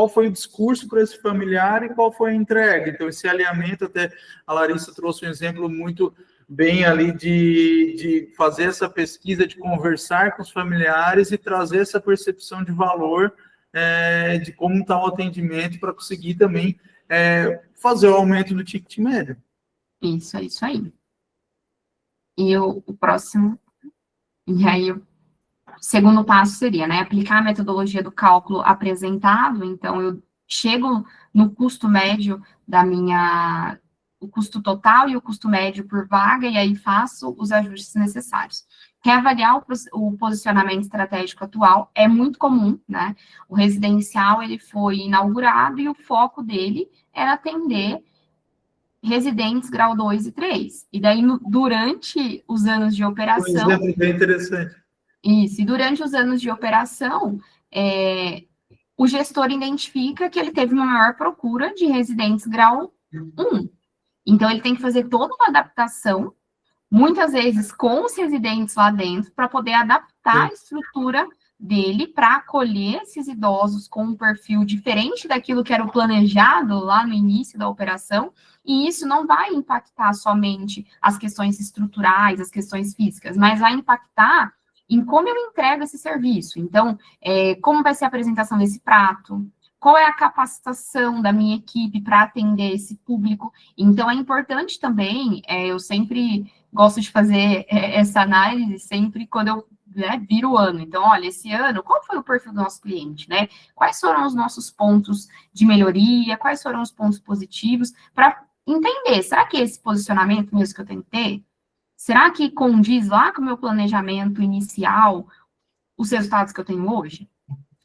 foi o discurso para esse familiar e qual foi a entrega? Então, esse alinhamento, até a Larissa trouxe um exemplo muito bem ali de fazer essa pesquisa, de conversar com os familiares e trazer essa percepção de valor, de como está o atendimento, para conseguir também fazer o aumento do ticket médio. Isso, é isso aí. E o próximo, e aí o segundo passo seria, né, aplicar a metodologia do cálculo apresentado. Então, eu chego no custo médio o custo total e o custo médio por vaga, e aí faço os ajustes necessários. Reavaliar o posicionamento estratégico atual é muito comum, né? O residencial, ele foi inaugurado e o foco dele era atender residentes grau 2 e 3. E daí, durante os anos de operação... Um exemplo bem interessante. Isso, e durante os anos de operação, o gestor identifica que ele teve uma maior procura de residentes grau 1. Então, ele tem que fazer toda uma adaptação, muitas vezes com os residentes lá dentro, para poder adaptar a estrutura dele para acolher esses idosos com um perfil diferente daquilo que era o planejado lá no início da operação, e isso não vai impactar somente as questões estruturais, as questões físicas, mas vai impactar em como eu entrego esse serviço. Então, como vai ser a apresentação desse prato, qual é a capacitação da minha equipe para atender esse público. Então, é importante também, eu sempre gosto de fazer essa análise, sempre quando eu viro o ano. Então, olha, esse ano, qual foi o perfil do nosso cliente, né? Quais foram os nossos pontos de melhoria, quais foram os pontos positivos, para entender, será que esse posicionamento mesmo que eu tenho que ter, será que condiz lá com o meu planejamento inicial os resultados que eu tenho hoje?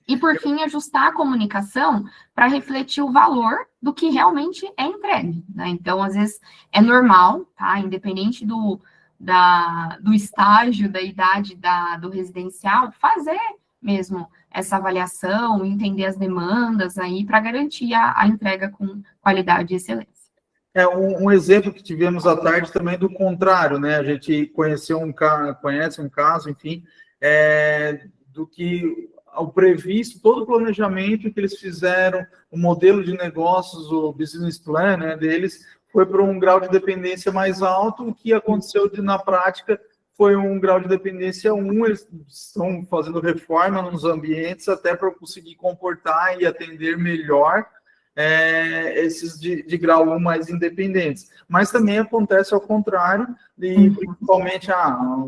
E, por fim, ajustar a comunicação para refletir o valor do que realmente é entregue, né? Então, às vezes, é normal, tá? Independente do estágio, da idade do residencial, fazer mesmo essa avaliação, entender as demandas aí para garantir a entrega com qualidade e excelência. Um exemplo que tivemos à tarde também do contrário, né? A gente conhece um caso, enfim, do que o previsto, todo o planejamento que eles fizeram, o modelo de negócios, o business plan, né, deles, foi para um grau de dependência mais alto. O que aconteceu na prática foi um grau de dependência 1, eles estão fazendo reforma nos ambientes até para conseguir comportar e atender melhor esses de grau 1 mais independentes. Mas também acontece ao contrário, e principalmente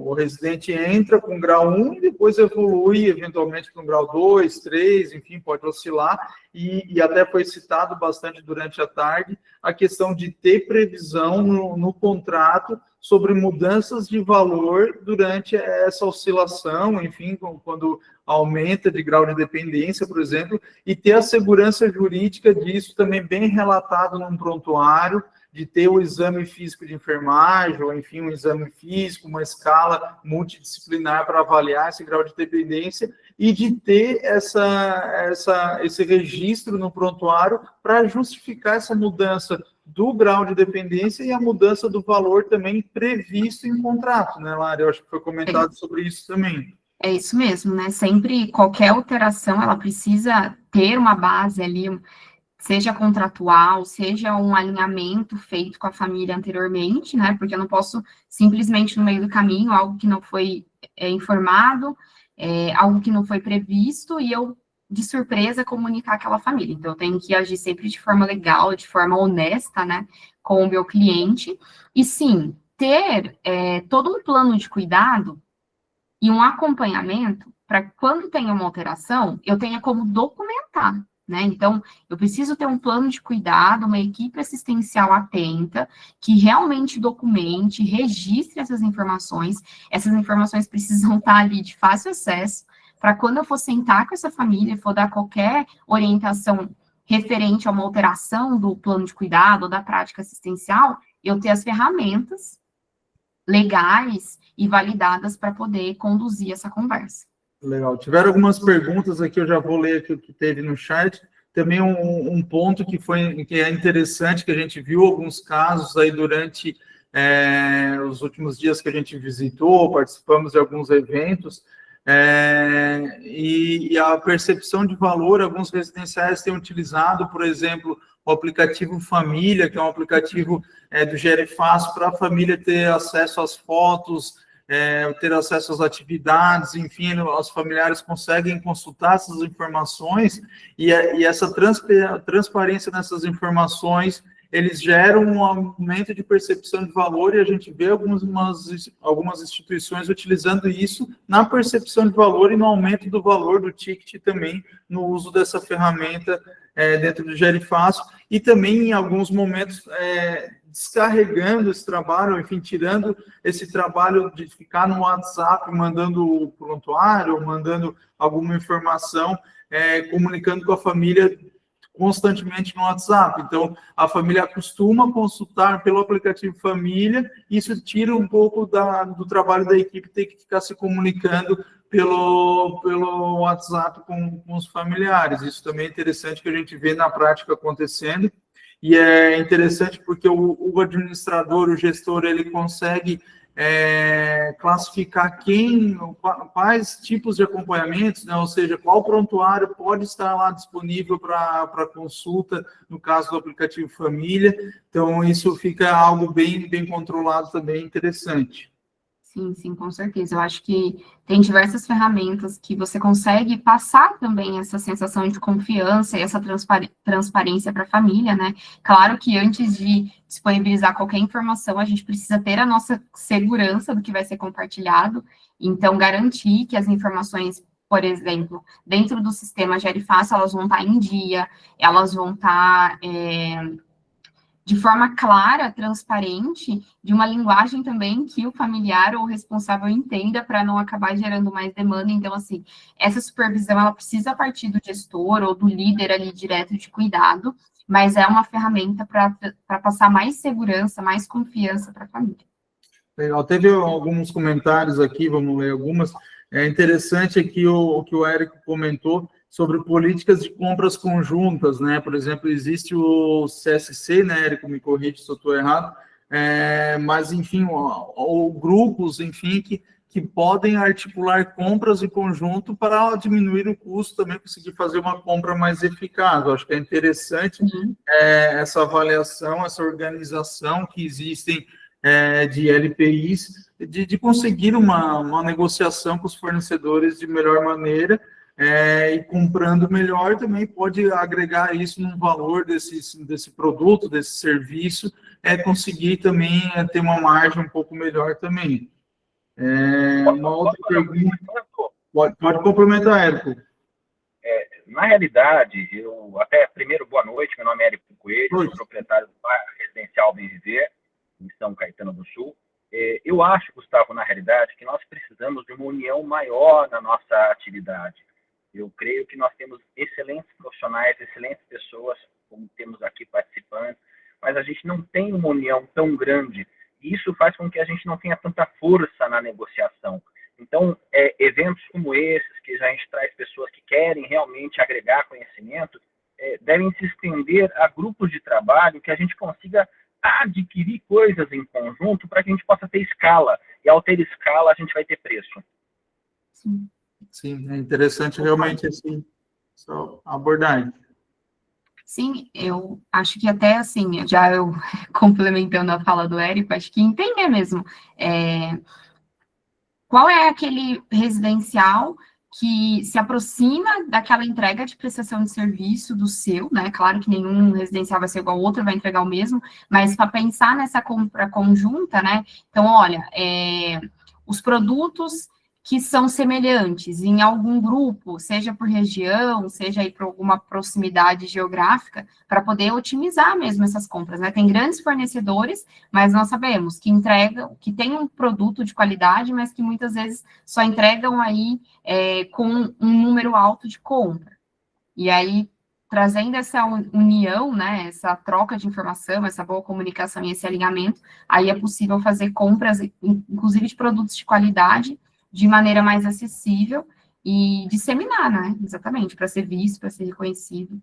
o residente entra com grau 1 e depois evolui eventualmente para um grau 2, 3, enfim, pode oscilar, e até foi citado bastante durante a tarde a questão de ter previsão no contrato sobre mudanças de valor durante essa oscilação, enfim, quando aumenta de grau de dependência, por exemplo, e ter a segurança jurídica disso também bem relatado num prontuário, de ter o exame físico de enfermagem, ou enfim, um exame físico, uma escala multidisciplinar para avaliar esse grau de dependência, e de ter esse registro no prontuário para justificar essa mudança do grau de dependência e a mudança do valor também previsto em contrato, né, Lara? Eu acho que foi comentado sobre isso também. É isso mesmo, né? Sempre, qualquer alteração, ela precisa ter uma base ali, seja contratual, seja um alinhamento feito com a família anteriormente, né? Porque eu não posso simplesmente, no meio do caminho, algo que não foi informado, algo que não foi previsto, e eu, de surpresa, comunicar aquela família. Então, eu tenho que agir sempre de forma legal, de forma honesta, né? Com o meu cliente. E, sim, ter todo um plano de cuidado e um acompanhamento para quando tem uma alteração, eu tenha como documentar, né? Então, eu preciso ter um plano de cuidado, uma equipe assistencial atenta, que realmente documente, registre essas informações. Essas informações precisam estar ali de fácil acesso, para quando eu for sentar com essa família, for dar qualquer orientação referente a uma alteração do plano de cuidado ou da prática assistencial, eu ter as ferramentas legais e validadas para poder conduzir essa conversa. Legal. Tiveram algumas perguntas aqui, eu já vou ler aqui o que teve no chat. Também um ponto que é interessante, que a gente viu alguns casos aí durante os últimos dias que a gente visitou, participamos de alguns eventos, e a percepção de valor, alguns residenciais têm utilizado, por exemplo, o aplicativo Família, que é um aplicativo do Gerefácil, para a família ter acesso às fotos, ter acesso às atividades, enfim, os familiares conseguem consultar essas informações, e essa transparência nessas informações, eles geram um aumento de percepção de valor, e a gente vê algumas instituições utilizando isso na percepção de valor e no aumento do valor do ticket também, no uso dessa ferramenta dentro do Gerefácil, e também em alguns momentos descarregando esse trabalho, enfim, tirando esse trabalho de ficar no WhatsApp, mandando o prontuário, ou mandando alguma informação, comunicando com a família constantemente no WhatsApp. Então, a família acostuma consultar pelo aplicativo Família, e isso tira um pouco do trabalho da equipe ter que ficar se comunicando pelo WhatsApp com os familiares. Isso também é interessante que a gente vê na prática acontecendo, e é interessante porque o administrador, o gestor, ele consegue classificar quais tipos de acompanhamentos, né? Ou seja, qual prontuário pode estar lá disponível para consulta, no caso do aplicativo Família. Então, isso fica algo bem controlado também, interessante. Sim, sim, com certeza. Eu acho que tem diversas ferramentas que você consegue passar também essa sensação de confiança e essa transparência para a família, né? Claro que antes de disponibilizar qualquer informação, a gente precisa ter a nossa segurança do que vai ser compartilhado, então garantir que as informações, por exemplo, dentro do sistema Gerifácil, elas vão estar em dia, elas vão estar de forma clara, transparente, de uma linguagem também que o familiar ou o responsável entenda para não acabar gerando mais demanda. Então, assim, essa supervisão, ela precisa partir do gestor ou do líder ali direto de cuidado, mas é uma ferramenta para passar mais segurança, mais confiança para a família. Legal. Teve alguns comentários aqui, vamos ler algumas. É interessante aqui o que o Érico comentou sobre políticas de compras conjuntas, né? Por exemplo, existe o CSC, né, Érico, me corrige se eu estou errado, mas, enfim, ou grupos, enfim, que podem articular compras em conjunto para diminuir o custo, também conseguir fazer uma compra mais eficaz. Eu acho que é interessante essa avaliação, essa organização que existem de LPIs, de conseguir uma negociação com os fornecedores de melhor maneira, e comprando melhor também pode agregar isso no valor desse produto, desse serviço, conseguir também ter uma margem um pouco melhor também. Uma outra pergunta. Pode complementar, Érico. Na realidade, primeiro, boa noite, meu nome é Érico Coelho, sou proprietário do bairro residencial Bem Viver, em São Caetano do Sul. Eu acho, Gustavo, na realidade, que nós precisamos de uma união maior na nossa atividade. Eu creio que nós temos excelentes profissionais, excelentes pessoas, como temos aqui participantes, mas a gente não tem uma união tão grande, e isso faz com que a gente não tenha tanta força na negociação. Então, eventos como esses, que a gente traz pessoas que querem realmente agregar conhecimento, devem se estender a grupos de trabalho que a gente consiga adquirir coisas em conjunto para que a gente possa ter escala, e ao ter escala a gente vai ter preço. Sim. Sim, é interessante realmente essa abordagem. Sim, eu acho que até assim, eu complementando a fala do Érico, acho que entender mesmo qual é aquele residencial que se aproxima daquela entrega de prestação de serviço do seu, né? Claro que nenhum residencial vai ser igual ao outro, vai entregar o mesmo, mas para pensar nessa compra conjunta, né? Então, olha, os produtos que são semelhantes em algum grupo, seja por região, seja aí por alguma proximidade geográfica, para poder otimizar mesmo essas compras, né? Tem grandes fornecedores, mas nós sabemos que entregam, que tem um produto de qualidade, mas que muitas vezes só entregam aí com um número alto de compra. E aí, trazendo essa união, né, essa troca de informação, essa boa comunicação e esse alinhamento, aí é possível fazer compras, inclusive de produtos de qualidade, de maneira mais acessível e disseminar, né? Exatamente, para ser visto, para ser reconhecido.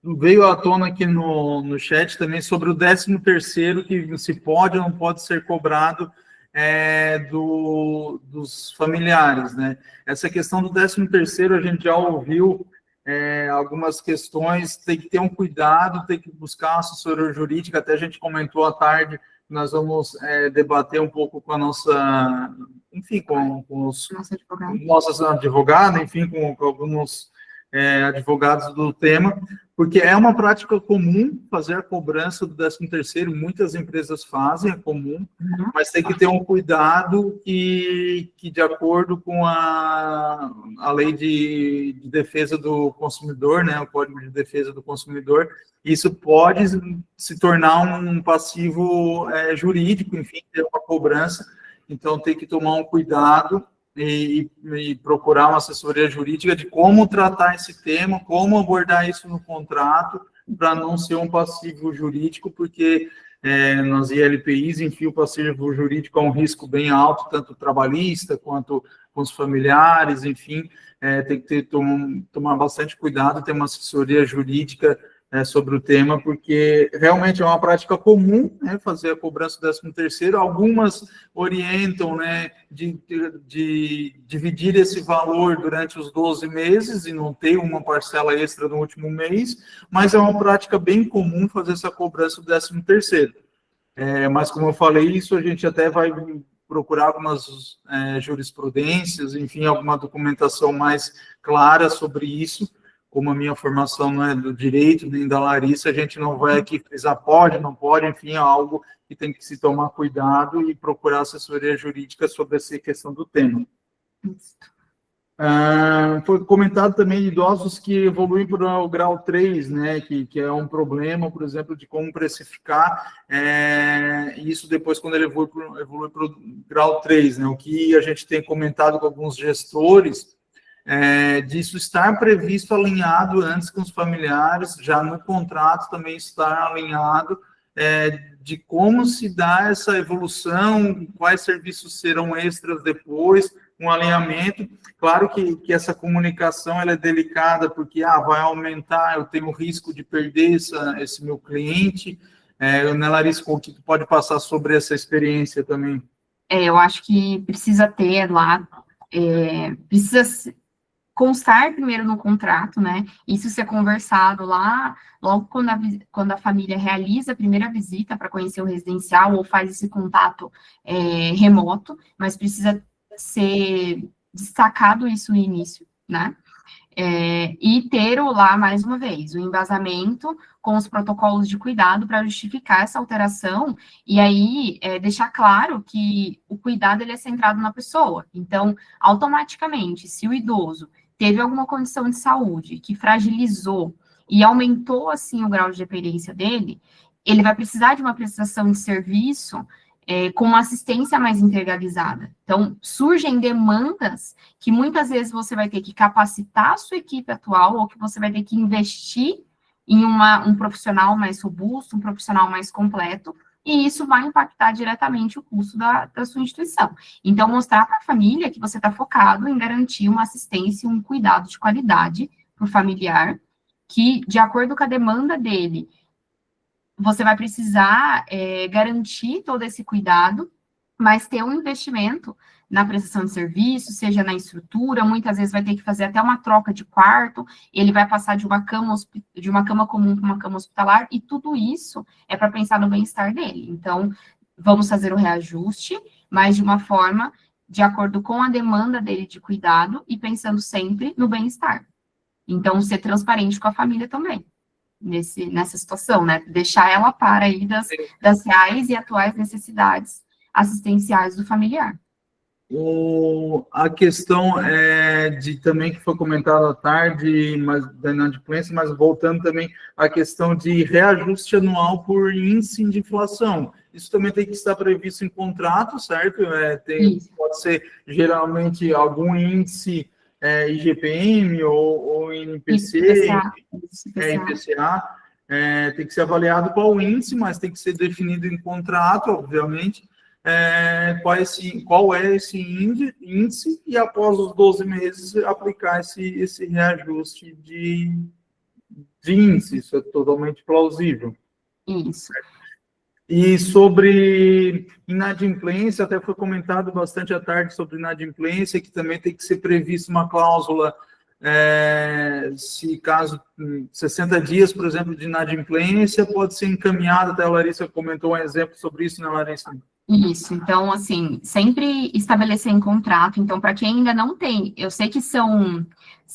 Veio à tona aqui no chat também sobre o 13º, que se pode ou não pode ser cobrado dos familiares, né? Essa questão do 13º, a gente já ouviu algumas questões, tem que ter um cuidado, tem que buscar assessoria jurídica, até a gente comentou à tarde, nós vamos debater um pouco com a nossa, enfim, com os nossos advogados, enfim, com alguns advogados do tema, porque é uma prática comum fazer a cobrança do 13º, muitas empresas fazem, é comum, mas tem que ter um cuidado que de acordo com a lei de defesa do consumidor, né, o Código de Defesa do Consumidor, isso pode se tornar um passivo jurídico, enfim, ter uma cobrança, então tem que tomar um cuidado e procurar uma assessoria jurídica de como tratar esse tema, como abordar isso no contrato, para não ser um passivo jurídico, porque nas ILPIs, enfim, o passivo jurídico é um risco bem alto, tanto trabalhista quanto com os familiares, enfim, tem que tomar bastante cuidado, ter uma assessoria jurídica sobre o tema, porque realmente é uma prática comum, né, fazer a cobrança do 13º, algumas orientam, né, de dividir esse valor durante os 12 meses e não ter uma parcela extra no último mês, mas é uma prática bem comum fazer essa cobrança do 13º. Mas, como eu falei, isso a gente até vai procurar algumas jurisprudências, enfim, alguma documentação mais clara sobre isso. Como a minha formação não é do direito, nem da Larissa, a gente não vai aqui frisar pode, não pode, enfim, é algo que tem que se tomar cuidado e procurar assessoria jurídica sobre essa questão do tema. Foi comentado também de idosos que evoluem para o grau 3, né, que é um problema, por exemplo, de como precificar isso depois quando ele evolui para o grau 3, né, o que a gente tem comentado com alguns gestores, disso estar previsto alinhado antes com os familiares, já no contrato também estar alinhado de como se dá essa evolução, quais serviços serão extras depois, um alinhamento. Claro que essa comunicação ela é delicada, porque vai aumentar, eu tenho o risco de perder esse meu cliente. Né, Larissa, o que tu pode passar sobre essa experiência também? Eu acho que precisa ter lá, precisa constar primeiro no contrato, né? Isso ser conversado lá, logo quando a família realiza a primeira visita para conhecer o residencial ou faz esse contato remoto, mas precisa ser destacado isso no início, né? E ter lá, mais uma vez, o embasamento com os protocolos de cuidado para justificar essa alteração, e aí deixar claro que o cuidado ele é centrado na pessoa. Então, automaticamente, se o idoso teve alguma condição de saúde que fragilizou e aumentou, assim, o grau de dependência dele, ele vai precisar de uma prestação de serviço com uma assistência mais integralizada. Então, surgem demandas que muitas vezes você vai ter que capacitar a sua equipe atual ou que você vai ter que investir em um profissional mais robusto, um profissional mais completo, e isso vai impactar diretamente o custo da sua instituição. Então, mostrar para a família que você está focado em garantir uma assistência e um cuidado de qualidade para o familiar, que, de acordo com a demanda dele, você vai precisar garantir todo esse cuidado, mas ter um investimento na prestação de serviço, seja na estrutura, muitas vezes vai ter que fazer até uma troca de quarto, ele vai passar de uma cama comum para uma cama hospitalar, e tudo isso é para pensar no bem-estar dele. Então, vamos fazer o reajuste, mas de uma forma de acordo com a demanda dele de cuidado e pensando sempre no bem-estar. Então, ser transparente com a família também. Nessa situação, né? Deixar ela a par aí das reais e atuais necessidades assistenciais do familiar. A questão também que foi comentada à tarde, da inadimplência, mas voltando também à questão de reajuste anual por índice de inflação. Isso também tem que estar previsto em contrato, certo? Pode ser geralmente algum índice IGPM ou INPC, IPCA, tem que ser avaliado qual índice, mas tem que ser definido em contrato, obviamente, qual é esse índice, e após os 12 meses aplicar esse reajuste de índice. Isso é totalmente plausível. Isso. E sobre inadimplência, até foi comentado bastante à tarde sobre inadimplência, que também tem que ser prevista uma cláusula se caso 60 dias, por exemplo, de inadimplência, pode ser encaminhada, até a Larissa comentou um exemplo sobre isso, né, Larissa? Isso, então, assim, sempre estabelecer em contrato. Então, para quem ainda não tem, eu sei que são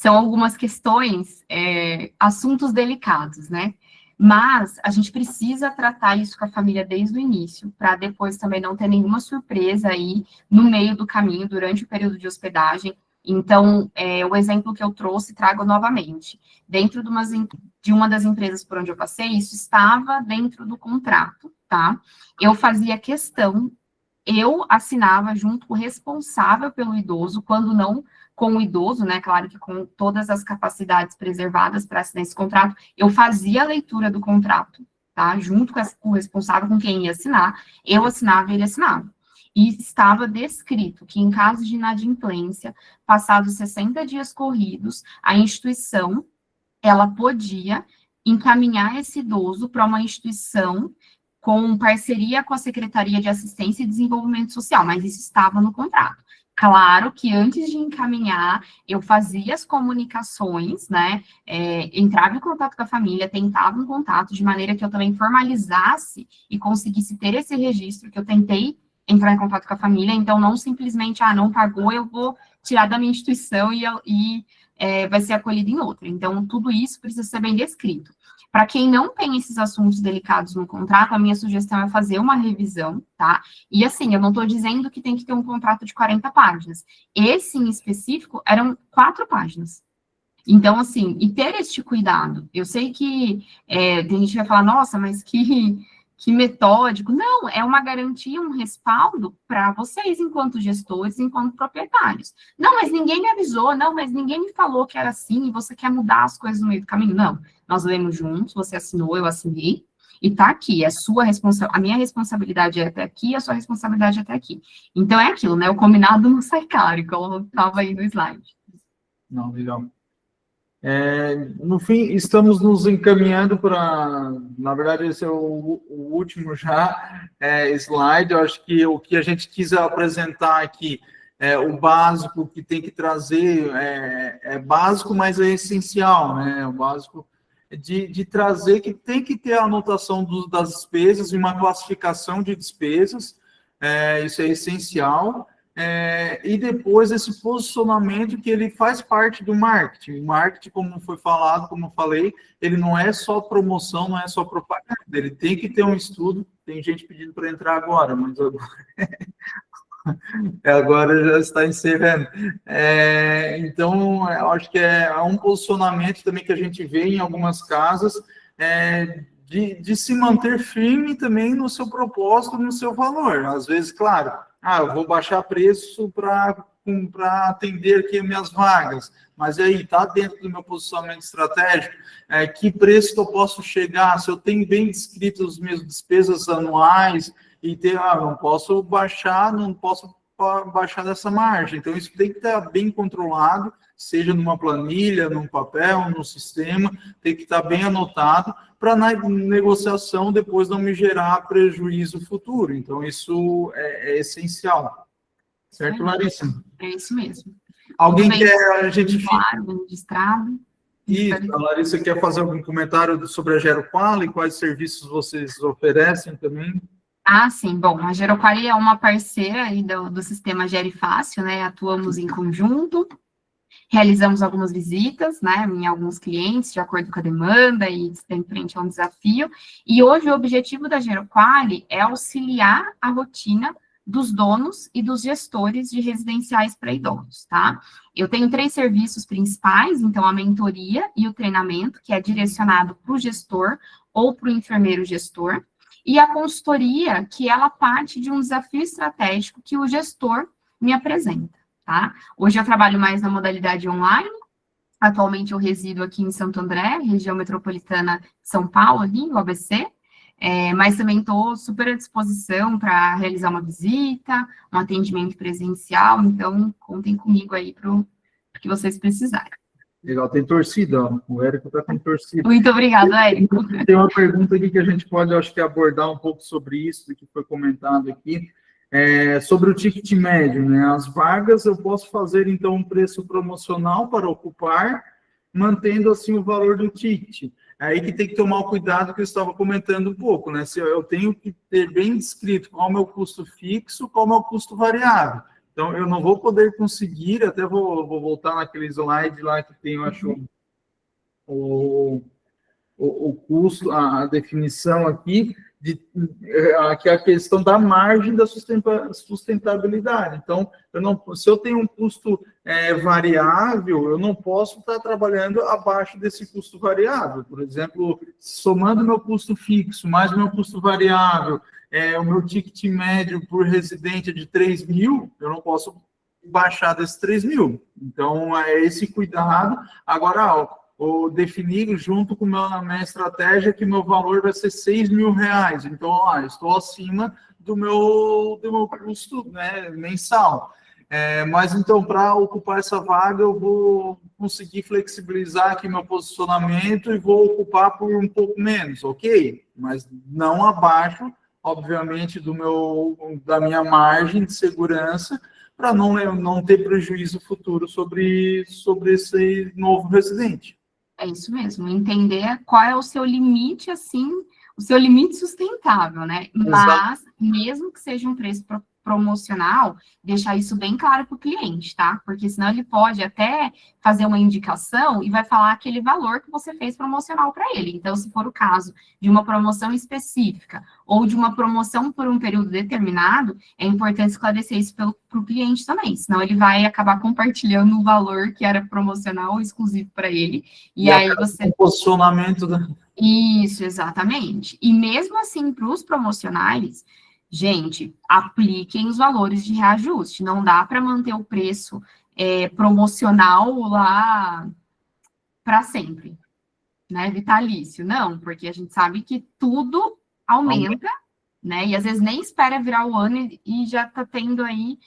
algumas questões, assuntos delicados, né? Mas a gente precisa tratar isso com a família desde o início, para depois também não ter nenhuma surpresa aí no meio do caminho, durante o período de hospedagem. Então, o exemplo que eu trouxe, trago novamente. Dentro de uma das empresas por onde eu passei, isso estava dentro do contrato, tá? Eu fazia questão, eu assinava junto com o responsável pelo idoso, quando não com o idoso, né, claro que com todas as capacidades preservadas para assinar esse contrato, eu fazia a leitura do contrato, tá, junto com o responsável, com quem ia assinar, eu assinava e ele assinava. E estava descrito que em caso de inadimplência, passados 60 dias corridos, a instituição, ela podia encaminhar esse idoso para uma instituição com parceria com a Secretaria de Assistência e Desenvolvimento Social, mas isso estava no contrato. Claro que antes de encaminhar, eu fazia as comunicações, né, entrava em contato com a família, tentava um contato, de maneira que eu também formalizasse e conseguisse ter esse registro, que eu tentei entrar em contato com a família, então não simplesmente, não pagou, eu vou tirar da minha instituição e vai ser acolhido em outra. Então, tudo isso precisa ser bem descrito. Para quem não tem esses assuntos delicados no contrato, a minha sugestão é fazer uma revisão, tá? E assim, eu não estou dizendo que tem que ter um contrato de 40 páginas. Esse, em específico, eram 4 páginas. Então, assim, e ter este cuidado. Eu sei que tem gente que vai falar, nossa, mas que metódico. Não, é uma garantia, um respaldo para vocês, enquanto gestores, enquanto proprietários. Não, mas ninguém me avisou, não, mas ninguém me falou que era assim, e você quer mudar as coisas no meio do caminho. Não, nós lemos juntos, você assinou, eu assinei, e tá aqui, a minha responsabilidade é até aqui, a sua responsabilidade é até aqui. Então, é aquilo, né, o combinado não sai caro, como estava aí no slide. Não, legal. No fim, estamos nos encaminhando para, na verdade, esse é o último já slide. Eu acho que o que a gente quis apresentar aqui o básico que tem que trazer, é básico, mas é essencial, né? O básico de trazer que tem que ter a anotação das despesas e uma classificação de despesas, isso é essencial. E depois esse posicionamento que ele faz parte do marketing. O marketing, como foi falado, como eu falei, ele não é só promoção, não é só propaganda, ele tem que ter um estudo. Tem gente pedindo para entrar agora, mas agora já está encerrando. Então, eu acho que é um posicionamento também que a gente vê em algumas casas, de se manter firme também no seu propósito, no seu valor. Às vezes, claro, eu vou baixar preço para atender aqui as minhas vagas, mas aí, está dentro do meu posicionamento estratégico, que preço que eu posso chegar, se eu tenho bem descrito as minhas despesas anuais, e não posso baixar dessa margem. Então, isso tem que estar bem controlado, seja numa planilha, num papel, num sistema, tem que estar bem anotado, para na negociação depois não me gerar prejuízo futuro. Então, isso é essencial. Certo, Larissa? É isso mesmo. Alguém quer a gente... Claro, bem registrado. Isso, a Larissa quer fazer algum comentário sobre a GeroQual e quais serviços vocês oferecem também? Sim, bom, a GeroQual é uma parceira aí do sistema GeriFácil, né, atuamos em conjunto, realizamos algumas visitas, né, em alguns clientes, de acordo com a demanda e em frente a um desafio, e hoje o objetivo da GeroQual é auxiliar a rotina dos donos e dos gestores de residenciais para idosos, tá? Eu tenho 3 serviços principais, então a mentoria e o treinamento, que é direcionado para o gestor ou para o enfermeiro gestor, e a consultoria, que ela parte de um desafio estratégico que o gestor me apresenta, tá? Hoje eu trabalho mais na modalidade online, atualmente eu resido aqui em Santo André, região metropolitana de São Paulo, ali no ABC, mas também estou super à disposição para realizar uma visita, um atendimento presencial, então contem comigo aí para o que vocês precisarem. Legal, tem torcida, ó. O Érico está com torcida. Muito obrigado, Érico. Tem uma pergunta aqui que a gente pode, acho que, abordar um pouco sobre isso, que foi comentado aqui. Sobre o ticket médio, né? As vagas eu posso fazer, então, um preço promocional para ocupar, mantendo, assim, o valor do ticket. É aí que tem que tomar o cuidado que eu estava comentando um pouco, né? Se eu tenho que ter bem descrito qual é o meu custo fixo, qual é o meu custo variável. Então, eu não vou poder conseguir, até vou voltar naquele slide lá que tem, eu acho, o custo, a definição aqui, que é a questão da margem da sustentabilidade. Então, se eu tenho um custo variável, eu não posso estar trabalhando abaixo desse custo variável. Por exemplo, somando meu custo fixo mais meu custo variável, o meu ticket médio por residente é de 3 mil, eu não posso baixar desses 3 mil. Então, é esse cuidado. Agora, ou definir junto com a minha estratégia que meu valor vai ser R$6.000. Então, estou acima do meu custo, né, mensal. Mas, então, para ocupar essa vaga, eu vou conseguir flexibilizar aqui meu posicionamento e vou ocupar por um pouco menos, ok? Mas não abaixo, obviamente, da minha margem de segurança, para não ter prejuízo futuro sobre esse novo residente. É isso mesmo, entender qual é o seu limite, assim, o seu limite sustentável, né? Mas, mesmo que seja um preço promocional, deixar isso bem claro para o cliente, tá? Porque senão ele pode até fazer uma indicação e vai falar aquele valor que você fez promocional para ele. Então, se for o caso de uma promoção específica ou de uma promoção por um período determinado, é importante esclarecer isso para o cliente também, senão ele vai acabar compartilhando o valor que era promocional ou exclusivo para ele. E aí você... O posicionamento Isso, exatamente. E mesmo assim, para os promocionais, gente, apliquem os valores de reajuste. Não dá para manter o preço promocional lá para sempre, né? Vitalício. Não, porque a gente sabe que tudo aumenta, né? E às vezes nem espera virar o ano e já está tendo aí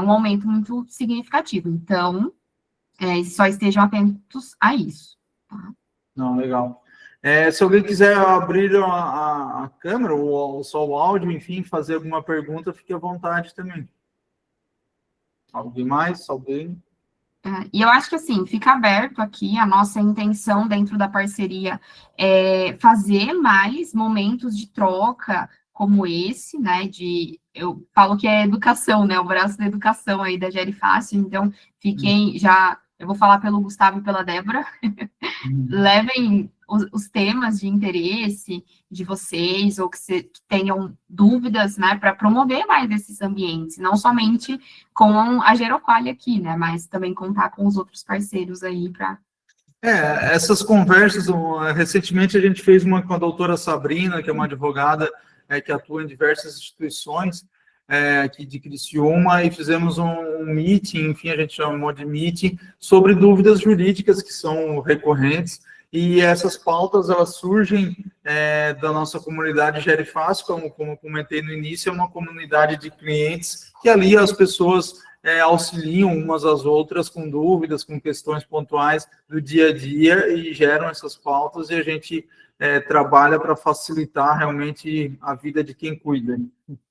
um aumento muito significativo. Então, só estejam atentos a isso. Tá? Não, legal. Se alguém quiser abrir a câmera ou só o áudio, enfim, fazer alguma pergunta, fique à vontade também. Alguém mais? Alguém? E eu acho que, assim, fica aberto aqui, a nossa intenção dentro da parceria é fazer mais momentos de troca como esse, né, eu falo que é educação, né, o braço da educação aí da Gerifácil, então fiquem eu vou falar pelo Gustavo e pela Débora, levem os temas de interesse de vocês, ou que tenham dúvidas, né, para promover mais esses ambientes, não somente com a Geroqualia aqui, né, mas também contar com os outros parceiros aí para... essas conversas, recentemente a gente fez uma com a doutora Sabrina, que é uma advogada que atua em diversas instituições aqui de Criciúma, e fizemos um meeting, enfim, a gente chamou de meeting, sobre dúvidas jurídicas que são recorrentes, e essas pautas, elas surgem da nossa comunidade Gerifácio, como eu comentei no início, é uma comunidade de clientes que ali as pessoas auxiliam umas às outras com dúvidas, com questões pontuais do dia a dia, e geram essas pautas, e a gente trabalha para facilitar realmente a vida de quem cuida.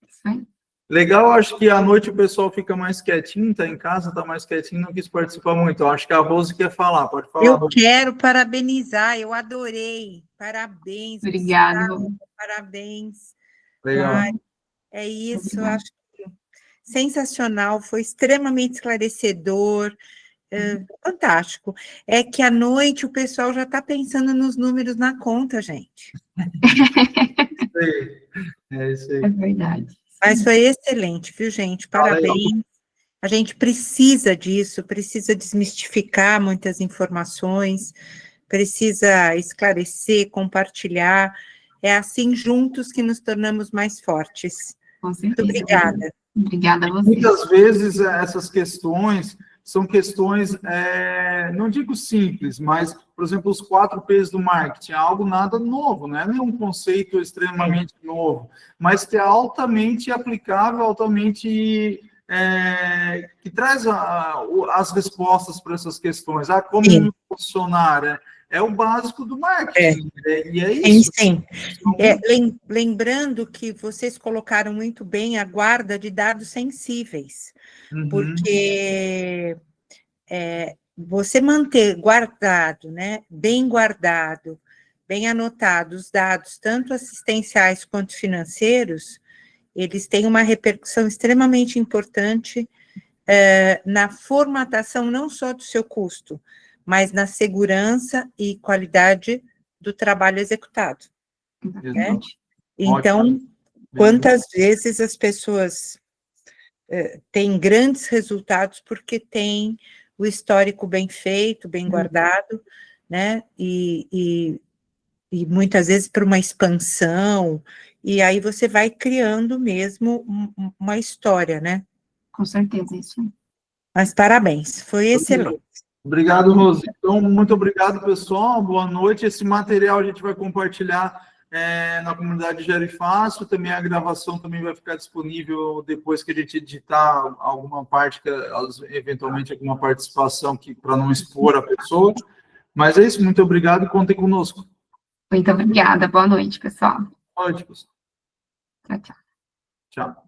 Sim. Legal, acho que à noite o pessoal fica mais quietinho, está em casa, está mais quietinho, não quis participar muito. Eu acho que a Rose quer falar, pode falar. Eu quero parabenizar, eu adorei. Parabéns. Obrigada. Gustavo, parabéns. Legal. É isso, eu acho que sensacional, foi extremamente esclarecedor, fantástico. É que à noite o pessoal já está pensando nos números na conta, gente. É isso aí. É verdade. Mas foi excelente, viu, gente? Parabéns. A gente precisa disso, precisa desmistificar muitas informações, precisa esclarecer, compartilhar. É assim, juntos, que nos tornamos mais fortes. Com certeza. Muito obrigada. Obrigada a você. Muitas vezes essas questões são questões, não digo simples, mas, por exemplo, os 4 P's do marketing, é algo nada novo, não é nenhum conceito extremamente novo, mas que é altamente aplicável, altamente que traz as respostas para essas questões. Como me posicionar, é o básico do marketing. E é Sim, isso. sim. Lembrando que vocês colocaram muito bem a guarda de dados sensíveis, porque você manter guardado, né, bem guardado, bem anotados os dados, tanto assistenciais quanto financeiros, eles têm uma repercussão extremamente importante na formatação não só do seu custo, mas na segurança e qualidade do trabalho executado. Né? Então, quantas vezes as pessoas têm grandes resultados porque têm o histórico bem feito, bem guardado, né? E muitas vezes para uma expansão, e aí você vai criando mesmo uma história, né? Com certeza, isso. Mas parabéns, foi excelente. Obrigado, Rose. Então, muito obrigado, pessoal. Boa noite. Esse material a gente vai compartilhar na comunidade Gere Fácil. Também a gravação também vai ficar disponível depois que a gente editar alguma parte, eventualmente alguma participação para não expor a pessoa. Mas é isso, muito obrigado e contem conosco. Muito obrigada. Boa noite, pessoal. Boa noite, pessoal. Tchau, tchau. Tchau.